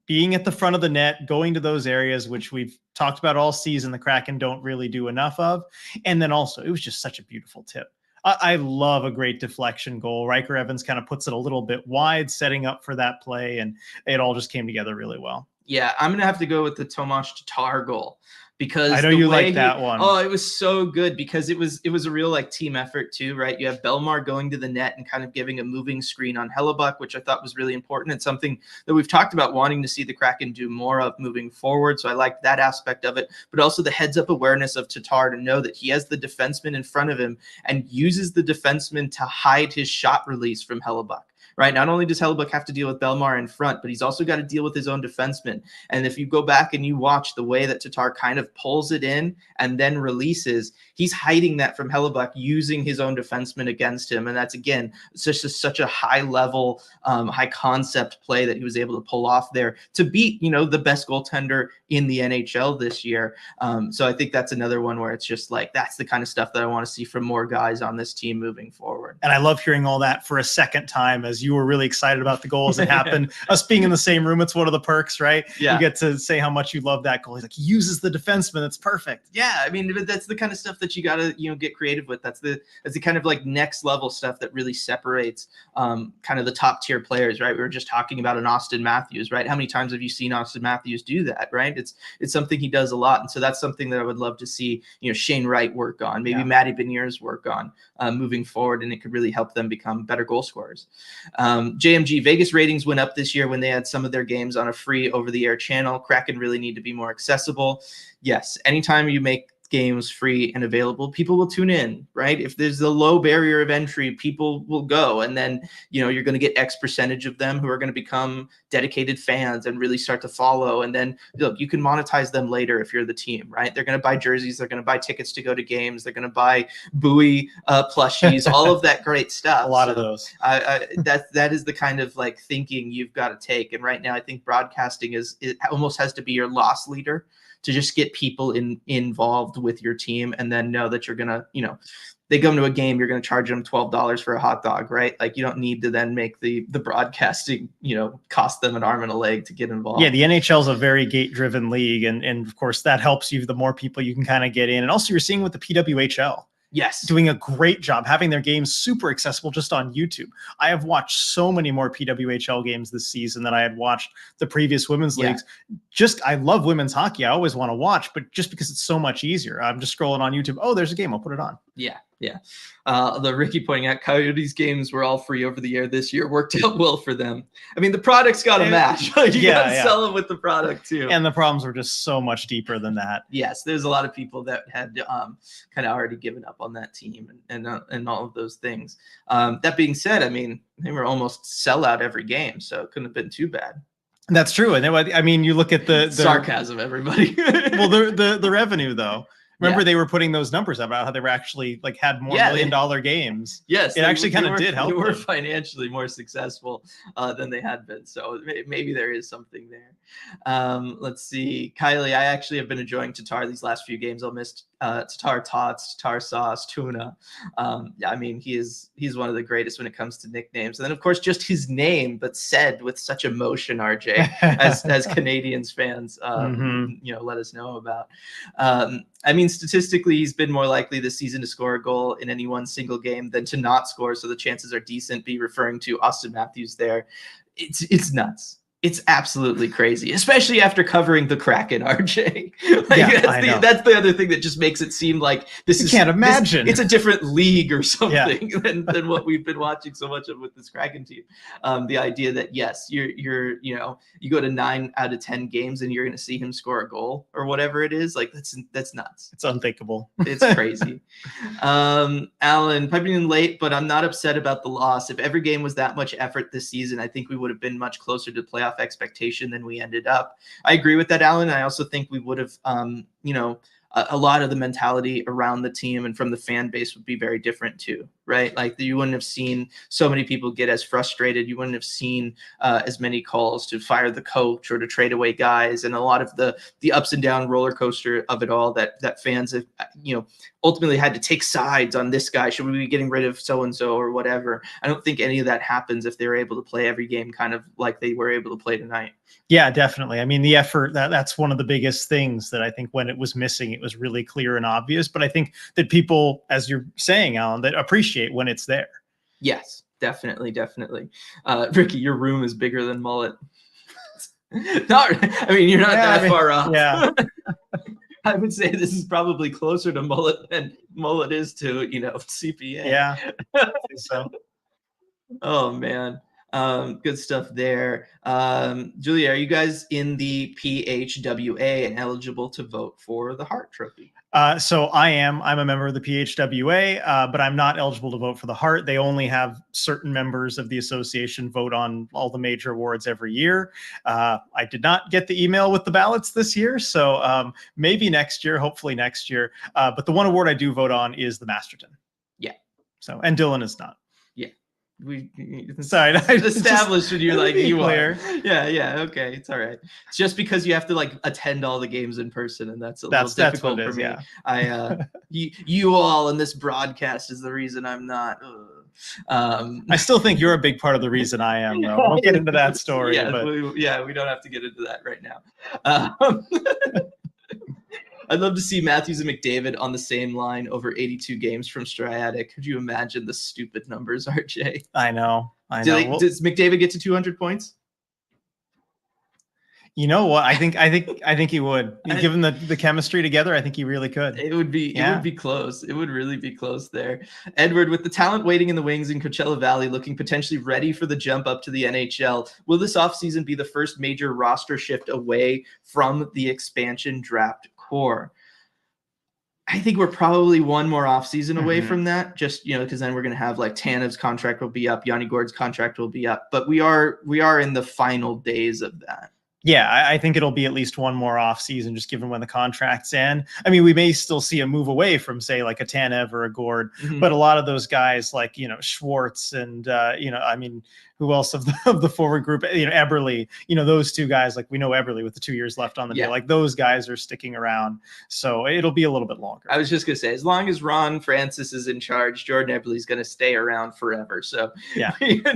S2: being at the front of the net, going to those areas, which we've talked about all season, the Kraken don't really do enough of. And then also, it was just such a beautiful tip. I love a great deflection goal. Riker Evans kind of puts it a little bit wide, setting up for that play, and it all just came together really well.
S1: Yeah, I'm going to have to go with the Tomas Tatar goal, because
S2: I know you like that one.
S1: Oh, it was so good because it was a real like team effort too, right? You have Belmar going to the net and kind of giving a moving screen on Hellebuck, which I thought was really important. It's something that we've talked about wanting to see the Kraken do more of moving forward. So I liked that aspect of it, but also the heads up awareness of Tatar to know that he has the defenseman in front of him and uses the defenseman to hide his shot release from Hellebuck. Right. Not only does Hellebuck have to deal with Belmar in front, but he's also got to deal with his own defenseman. And if you go back and you watch the way that Tatar kind of pulls it in and then releases, he's hiding that from Hellebuck using his own defenseman against him. And that's, again, such a high level, high concept play that he was able to pull off there to beat, the best goaltender in the NHL this year. So I think that's another one where it's just like, that's the kind of stuff that I want to see from more guys on this team moving forward.
S2: And I love hearing all that for a second time, as you were really excited about the goal as it happened. Us being in the same room, it's one of the perks, right?
S1: Yeah.
S2: You get to say how much you love that goal. He's like, he uses the defenseman. It's perfect.
S1: Yeah, I mean, that's the kind of stuff that you got to, get creative with. That's the kind of like next level stuff that really separates kind of the top tier players, right? We were just talking about an Austin Matthews, right? How many times have you seen Austin Matthews do that, right? It's something he does a lot. And so that's something that I would love to see, Shane Wright work on, maybe Matty Beniers work on moving forward, and it could really help them become better goal scorers. JMG, Vegas ratings went up this year when they had some of their games on a free over-the-air channel. Kraken really need to be more accessible. Yes, anytime you make games free and available, people will tune in, right? If there's a low barrier of entry, people will go, and then you're going to get X percentage of them who are going to become dedicated fans and really start to follow. And then look, you can monetize them later if you're the team, right? They're going to buy jerseys, they're going to buy tickets to go to games, they're going to buy buoy plushies, all of that great stuff.
S2: A lot of those.
S1: That is the kind of like thinking you've got to take. And right now, I think broadcasting it almost has to be your loss leader to just get people involved with your team, and then know that you're gonna, they come to a game, you're going to charge them $12 for a hot dog, right? Like, you don't need to then make the broadcasting, cost them an arm and a leg to get involved.
S2: Yeah, the NHL is a very gate-driven league, and of course that helps you. The more people you can kind of get in, and also you're seeing with the PWHL.
S1: Yes.
S2: Doing a great job having their games super accessible just on YouTube. I have watched so many more PWHL games this season than I had watched the previous women's leagues. I love women's hockey. I always want to watch, but just because it's so much easier, I'm just scrolling on YouTube. Oh, there's a game. I'll put it on.
S1: Yeah. The Ricky pointing out Coyotes games were all free over the air this year. Worked out well for them. I mean, the product's got to match. You got to sell them with the product too.
S2: And the problems were just so much deeper than that.
S1: Yes, there's a lot of people that had kind of already given up on that team and all of those things. That being said, I mean, they were almost sellout every game, so it couldn't have been too bad.
S2: That's true. And I mean, you look at the
S1: sarcasm, everybody.
S2: Well, the revenue though. Remember, they were putting those numbers about how they were actually had more $1 million games.
S1: Yes,
S2: it actually kind of did help.
S1: They were financially more successful than they had been, so maybe there is something there. Let's see, Kylie. I actually have been enjoying Tatar these last few games. I'll miss Tatar Tots, Tatar Sauce, Tuna. I mean, he's one of the greatest when it comes to nicknames. And then, of course, just his name, but said with such emotion, RJ, as Canadians fans, let us know about. I mean, statistically, he's been more likely this season to score a goal in any one single game than to not score. So the chances are decent. Be referring to Austin Matthews there. It's nuts. It's absolutely crazy, especially after covering the Kraken, RJ. That's the other thing that just makes it seem like
S2: you can't imagine.
S1: It's a different league or something than what we've been watching so much of with this Kraken team. The idea that yes, you go to 9 out of 10 games and you're going to see him score a goal or whatever it is, like that's nuts.
S2: It's unthinkable.
S1: It's crazy. Alan, piping in late, but I'm not upset about the loss. If every game was that much effort this season, I think we would have been much closer to playoff expectation than we ended up. I agree with that, Alan. I also think we would have, a lot of the mentality around the team and from the fan base would be very different too, right? Like you wouldn't have seen so many people get as frustrated. You wouldn't have seen as many calls to fire the coach or to trade away guys, and a lot of the ups and down roller coaster of it all that fans have, ultimately had to take sides on this guy. Should we be getting rid of so-and-so or whatever? I don't think any of that happens if they're able to play every game kind of like they were able to play tonight.
S2: Yeah, definitely. I mean, the effort, that's one of the biggest things that I think when it was missing, it was really clear and obvious. But I think that people, as you're saying, Alan, that appreciate when it's there.
S1: Yes, definitely. Ricky, your room is bigger than Mullet. You're not that far off.
S2: Yeah.
S1: I would say this is probably closer to Mullet than Mullet is to, CPA.
S2: Yeah, I think so.
S1: Oh, man. Good stuff there. Julia, are you guys in the PHWA and eligible to vote for the Hart Trophy?
S2: So I'm a member of the PHWA, but I'm not eligible to vote for the Hart. They only have certain members of the association vote on all the major awards every year. I did not get the email with the ballots this year, so maybe next year, hopefully next year. But the one award I do vote on is the Masterton.
S1: Yeah.
S2: So, and Dylan is not.
S1: Sorry, I established when you're like you
S2: clear.
S1: Are. Yeah, okay, it's all right. It's just because you have to attend all the games in person, and that's little difficult for me. Yeah. You all in this broadcast is the reason I'm not.
S2: I still think you're a big part of the reason I am, though. We'll get into that story.
S1: We don't have to get into that right now. I'd love to see Matthews and McDavid on the same line over 82 games from Striatic. Could you imagine the stupid numbers, RJ?
S2: I know.
S1: Does McDavid get to 200 points?
S2: You know what? I think he would. Given the chemistry together, I think he really could.
S1: It would be close. It would really be close there. Edward, with the talent waiting in the wings in Coachella Valley, looking potentially ready for the jump up to the NHL, will this offseason be the first major roster shift away from the expansion draft core? I think we're probably one more offseason away from that, just, because then we're going to have Tanev's contract will be up, Yanni Gord's contract will be up, but we are in the final days of that.
S2: Yeah, I think it'll be at least one more off season, just given when the contracts end. I mean, we may still see a move away from, say, like a Tanev or a Gord, but a lot of those guys like, Schwartz and, I mean, who else of the forward group, Eberle, those two guys, like we know Eberle with the 2 years left on the deal, like those guys are sticking around. So it'll be a little bit longer.
S1: I was just going to say, as long as Ron Francis is in charge, Jordan Eberle is going to stay around forever. So
S2: yeah,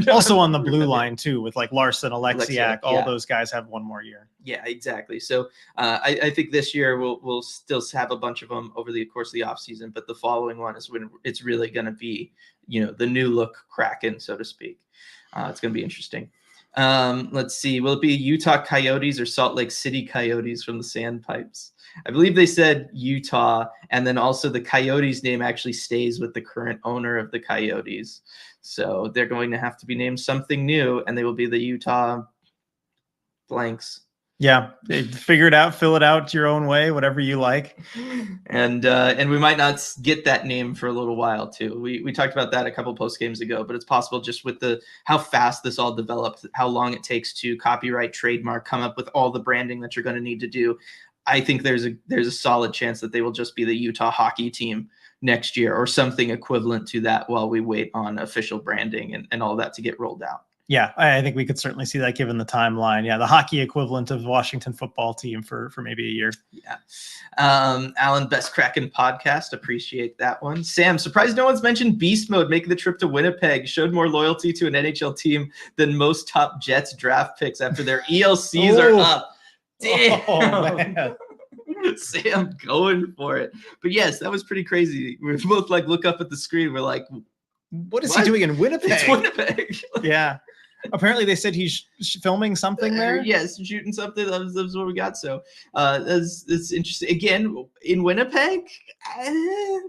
S2: also on the blue line too, with like Larson, Alexiak, all those guys have one more year.
S1: Yeah, exactly. So I think this year we'll still have a bunch of them over the course of the offseason, but the following one is when it's really going to be, the new look Kraken, so to speak. It's going to be interesting. Let's see. Will it be Utah Coyotes or Salt Lake City Coyotes from the Sandpipes? I believe they said Utah, and then also the Coyotes name actually stays with the current owner of the Coyotes. So they're going to have to be named something new, and they will be the Utah blanks.
S2: Yeah, figure it out, fill it out your own way, whatever you like.
S1: And we might not get that name for a little while too. We talked about that a couple post games ago, but it's possible just with how fast this all developed, how long it takes to copyright, trademark, come up with all the branding that you're going to need to do. I think there's a solid chance that they will just be the Utah hockey team next year or something equivalent to that while we wait on official branding and all that to get rolled out.
S2: Yeah, I think we could certainly see that given the timeline. Yeah, the hockey equivalent of Washington football team for maybe a year.
S1: Yeah. Alan, best Kraken podcast. Appreciate that one. Sam, surprised no one's mentioned Beast Mode making the trip to Winnipeg. Showed more loyalty to an NHL team than most top Jets draft picks after their ELCs are up. Damn.
S2: Oh, man.
S1: Sam going for it. But yes, that was pretty crazy. We both look up at the screen. We're like,
S2: what is he doing in Winnipeg?
S1: It's Winnipeg.
S2: Yeah. Apparently they said he's filming something there.
S1: Yes, shooting something. That's what we got. So that's interesting. Again, in Winnipeg, I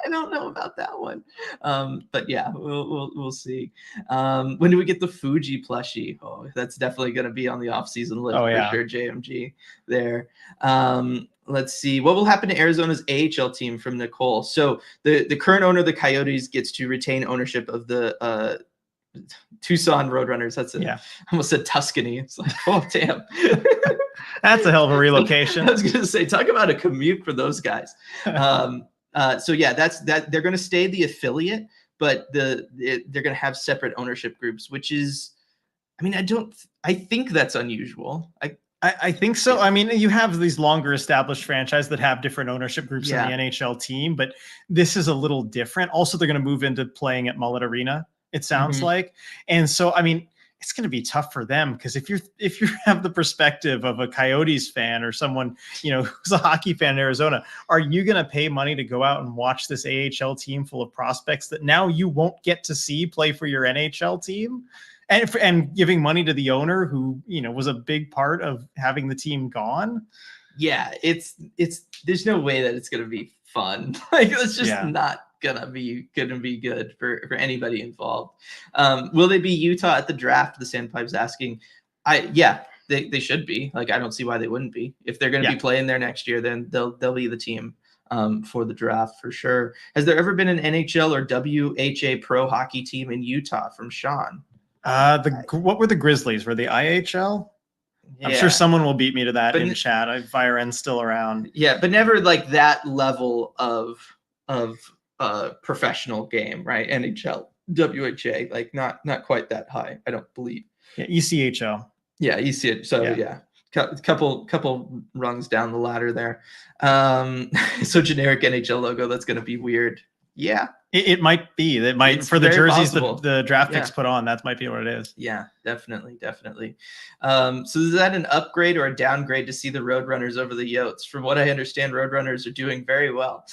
S1: don't know about that one. But yeah, we'll see. When do we get the Fuji plushie? Oh, that's definitely going to be on the off-season list for sure. JMG there. Let's see what will happen to Arizona's AHL team from Nicole. So the current owner of the Coyotes gets to retain ownership of the Tucson Roadrunners. That's it. Yeah. I almost said Tuscany. It's like, oh damn.
S2: That's a hell of a relocation.
S1: I was gonna say, talk about a commute for those guys. So yeah, that's that. They're gonna stay the affiliate, but they're gonna have separate ownership groups, which is, I mean, I think that's unusual.
S2: I think so. I mean, you have these longer established franchises that have different ownership groups in the NHL team, but this is a little different. Also, they're going to move into playing at Mullet Arena, it sounds like. And so, I mean, it's going to be tough for them because if you have the perspective of a Coyotes fan or someone, who's a hockey fan in Arizona, are you going to pay money to go out and watch this AHL team full of prospects that now you won't get to see play for your NHL team? And giving money to the owner who, was a big part of having the team gone.
S1: Yeah, it's there's no way that it's going to be fun. It's just not gonna be good for anybody involved. Will they be Utah at the draft? The Sandpipes asking. They should be. I don't see why they wouldn't be. If they're going to be playing there next year, then they'll be the team for the draft for sure. Has there ever been an NHL or WHA pro hockey team in Utah? From Sean.
S2: What were the Grizzlies? Were they IHL? I'm sure someone will beat me to that in chat. Viren's still around.
S1: Yeah, but never that level of professional game, right? NHL, WHA, not quite that high, I don't believe.
S2: Yeah, ECHL.
S1: Yeah, ECH. So couple rungs down the ladder there. So generic NHL logo, that's going to be weird. Yeah.
S2: It might be. It might, for the jerseys that the draft picks put on, that might be what it is.
S1: Yeah, definitely. So is that an upgrade or a downgrade to see the Roadrunners over the Yotes? From what I understand, Roadrunners are doing very well.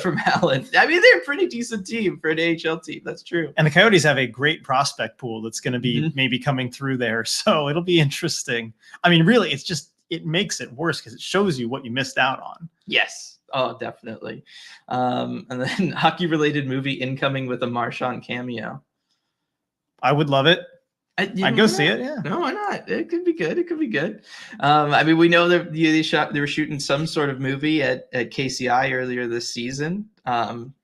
S1: From Alan, I mean, they're a pretty decent team for an AHL team. That's true.
S2: And the Coyotes have a great prospect pool that's going to be maybe coming through there. So it'll be interesting. I mean, really, it makes it worse because it shows you what you missed out on.
S1: Yes. Oh, definitely. And then hockey-related movie incoming with a Marchand cameo.
S2: I would love it. I'd go see it. Yeah.
S1: No, why not? It could be good. I mean, we know that they were shooting some sort of movie at KCI earlier this season.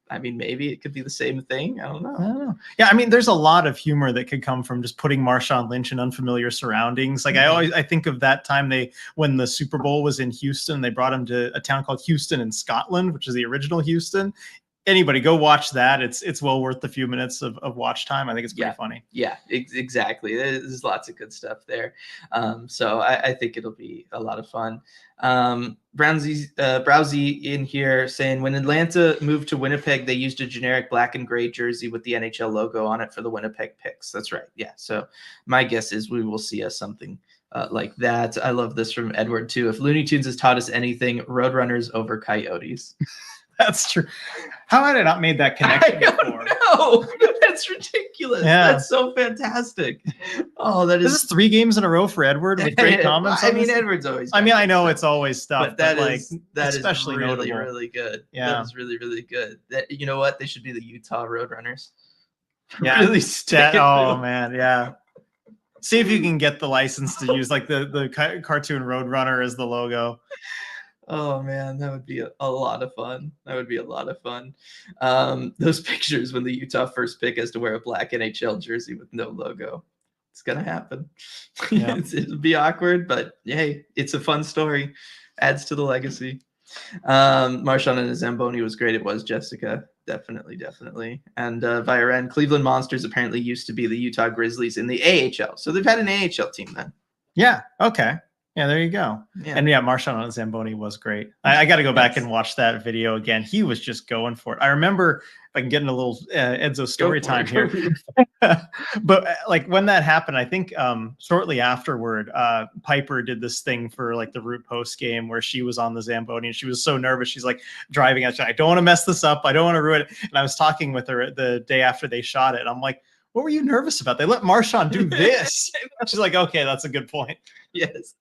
S1: I mean, maybe it could be the same thing. I don't know.
S2: I don't know. Yeah, I mean, there's a lot of humor that could come from just putting Marshawn Lynch in unfamiliar surroundings. Like I think of that time when the Super Bowl was in Houston, they brought him to a town called Houston in Scotland, which is the original Houston. Anybody go watch that. It's well worth the few minutes of watch time. I think it's pretty funny.
S1: Yeah, exactly. There's lots of good stuff there. So I think it'll be a lot of fun. Browsy in here saying, when Atlanta moved to Winnipeg, they used a generic black and gray jersey with the NHL logo on it for the Winnipeg Picks. That's right. Yeah. So my guess is we will see something like that. I love this from Edward too. If Looney Tunes has taught us anything, Roadrunners over Coyotes.
S2: That's true. How had I not made that connection before?
S1: No, that's ridiculous. Yeah. That's so fantastic. Oh, this is
S2: 3 games in a row for Edward with great comments.
S1: I mean, Edward's always.
S2: I mean, I know it's always stuff,
S1: but that
S2: is
S1: especially really, notable. Really good. Yeah, that is really, really good. That, you know what? They should be the Utah Roadrunners.
S2: Yeah, really man, yeah. See if you can get the license to use like the cartoon Roadrunner as the logo.
S1: Oh man, that would be a lot of fun. That would be a lot of fun. Those pictures when the Utah first pick has to wear a black NHL jersey with no logo. It's gonna happen. Yeah. It'll be awkward, but hey, it's a fun story. Adds to the legacy. Marshawn and Zamboni was great. It was Jessica. Definitely. And via Ren, Cleveland Monsters apparently used to be the Utah Grizzlies in the AHL. So they've had an AHL team then.
S2: Yeah. Okay. Yeah, there you go. Yeah. And yeah, Marshawn and Zamboni was great. I got to go back and watch that video again. He was just going for it. I remember, if I can get in a little Edzo story time here, but like when that happened, I think shortly afterward, Piper did this thing for like the Root post game where she was on the Zamboni and she was so nervous. She's like driving out. I don't want to mess this up. I don't want to ruin it. And I was talking with her the day after they shot it. I'm like, what were you nervous about? They let Marshawn do this. She's like, okay, that's a good point.
S1: Yes.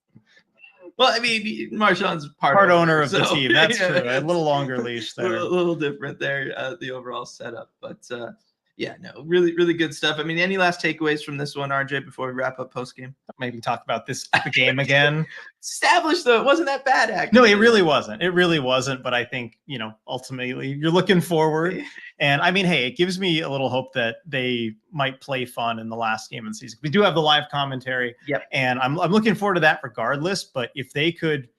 S1: Well, I mean, Marshawn's
S2: part owner of the team. That's true. A little longer leash there.
S1: A little different there, the overall setup. But yeah, no, really, really good stuff. I mean, any last takeaways from this one, RJ, before we wrap up post game?
S2: Maybe talk about the game again.
S1: Established, though, it wasn't that bad, actually.
S2: No, it really wasn't. It really wasn't. But I think, ultimately, you're looking forward. And I mean, hey, it gives me a little hope that they might play fun in the last game of the season. We do have the live commentary.
S1: Yep.
S2: And I'm looking forward to that regardless. But if they could,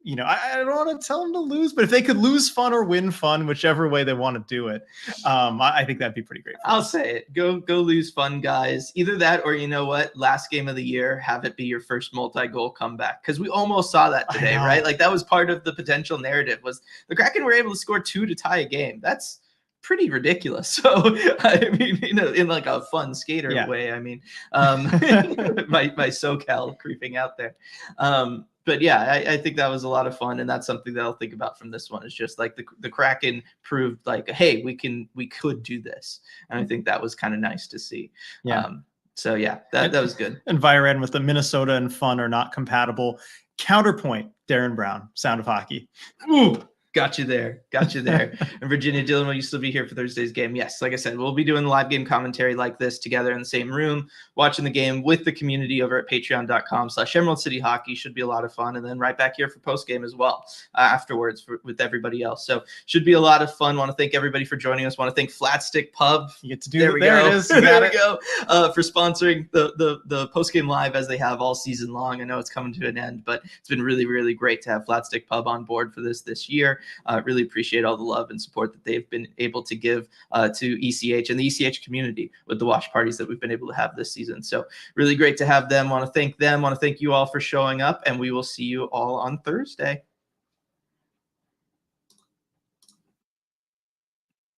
S2: I don't want to tell them to lose, but if they could lose fun or win fun, whichever way they want to do it, I think that'd be pretty great.
S1: I'll say it. Go lose fun, guys. Either that or, you know what? Last game of the year, have it be your first multi-goal comeback. Because we almost saw that today, right? Like that was part of the potential narrative was the Kraken were able to score 2 to tie a game. That's pretty ridiculous. So I mean, in like a fun skater way. I mean, my SoCal creeping out there. But yeah, I think that was a lot of fun, and that's something that I'll think about from this one. Is just like the Kraken proved like, hey, we could do this, and I think that was kind of nice to see.
S2: Yeah.
S1: So yeah, that was good.
S2: And Viren with the Minnesota and fun are not compatible. Counterpoint, Darren Brown, Sound of Hockey.
S1: Ooh. Got you there. And Virginia Dillon, will you still be here for Thursday's game? Yes, like I said, we'll be doing live game commentary like this together in the same room, watching the game with the community over at patreon.com/Emerald City Hockey. Should be a lot of fun. And then right back here for post game as well afterwards with everybody else. So should be a lot of fun. Want to thank everybody for joining us. Want to thank Flat Stick Pub.
S2: You get to do there. It is.
S1: There we go. For sponsoring the post game live as they have all season long. I know it's coming to an end, but it's been really, really great to have Flat Stick Pub on board for this year. Really appreciate all the love and support that they've been able to give to ECH and the ECH community with the watch parties that we've been able to have this season. So really great to have them. Want to thank them. Want to thank you all for showing up, and we will see you all on Thursday.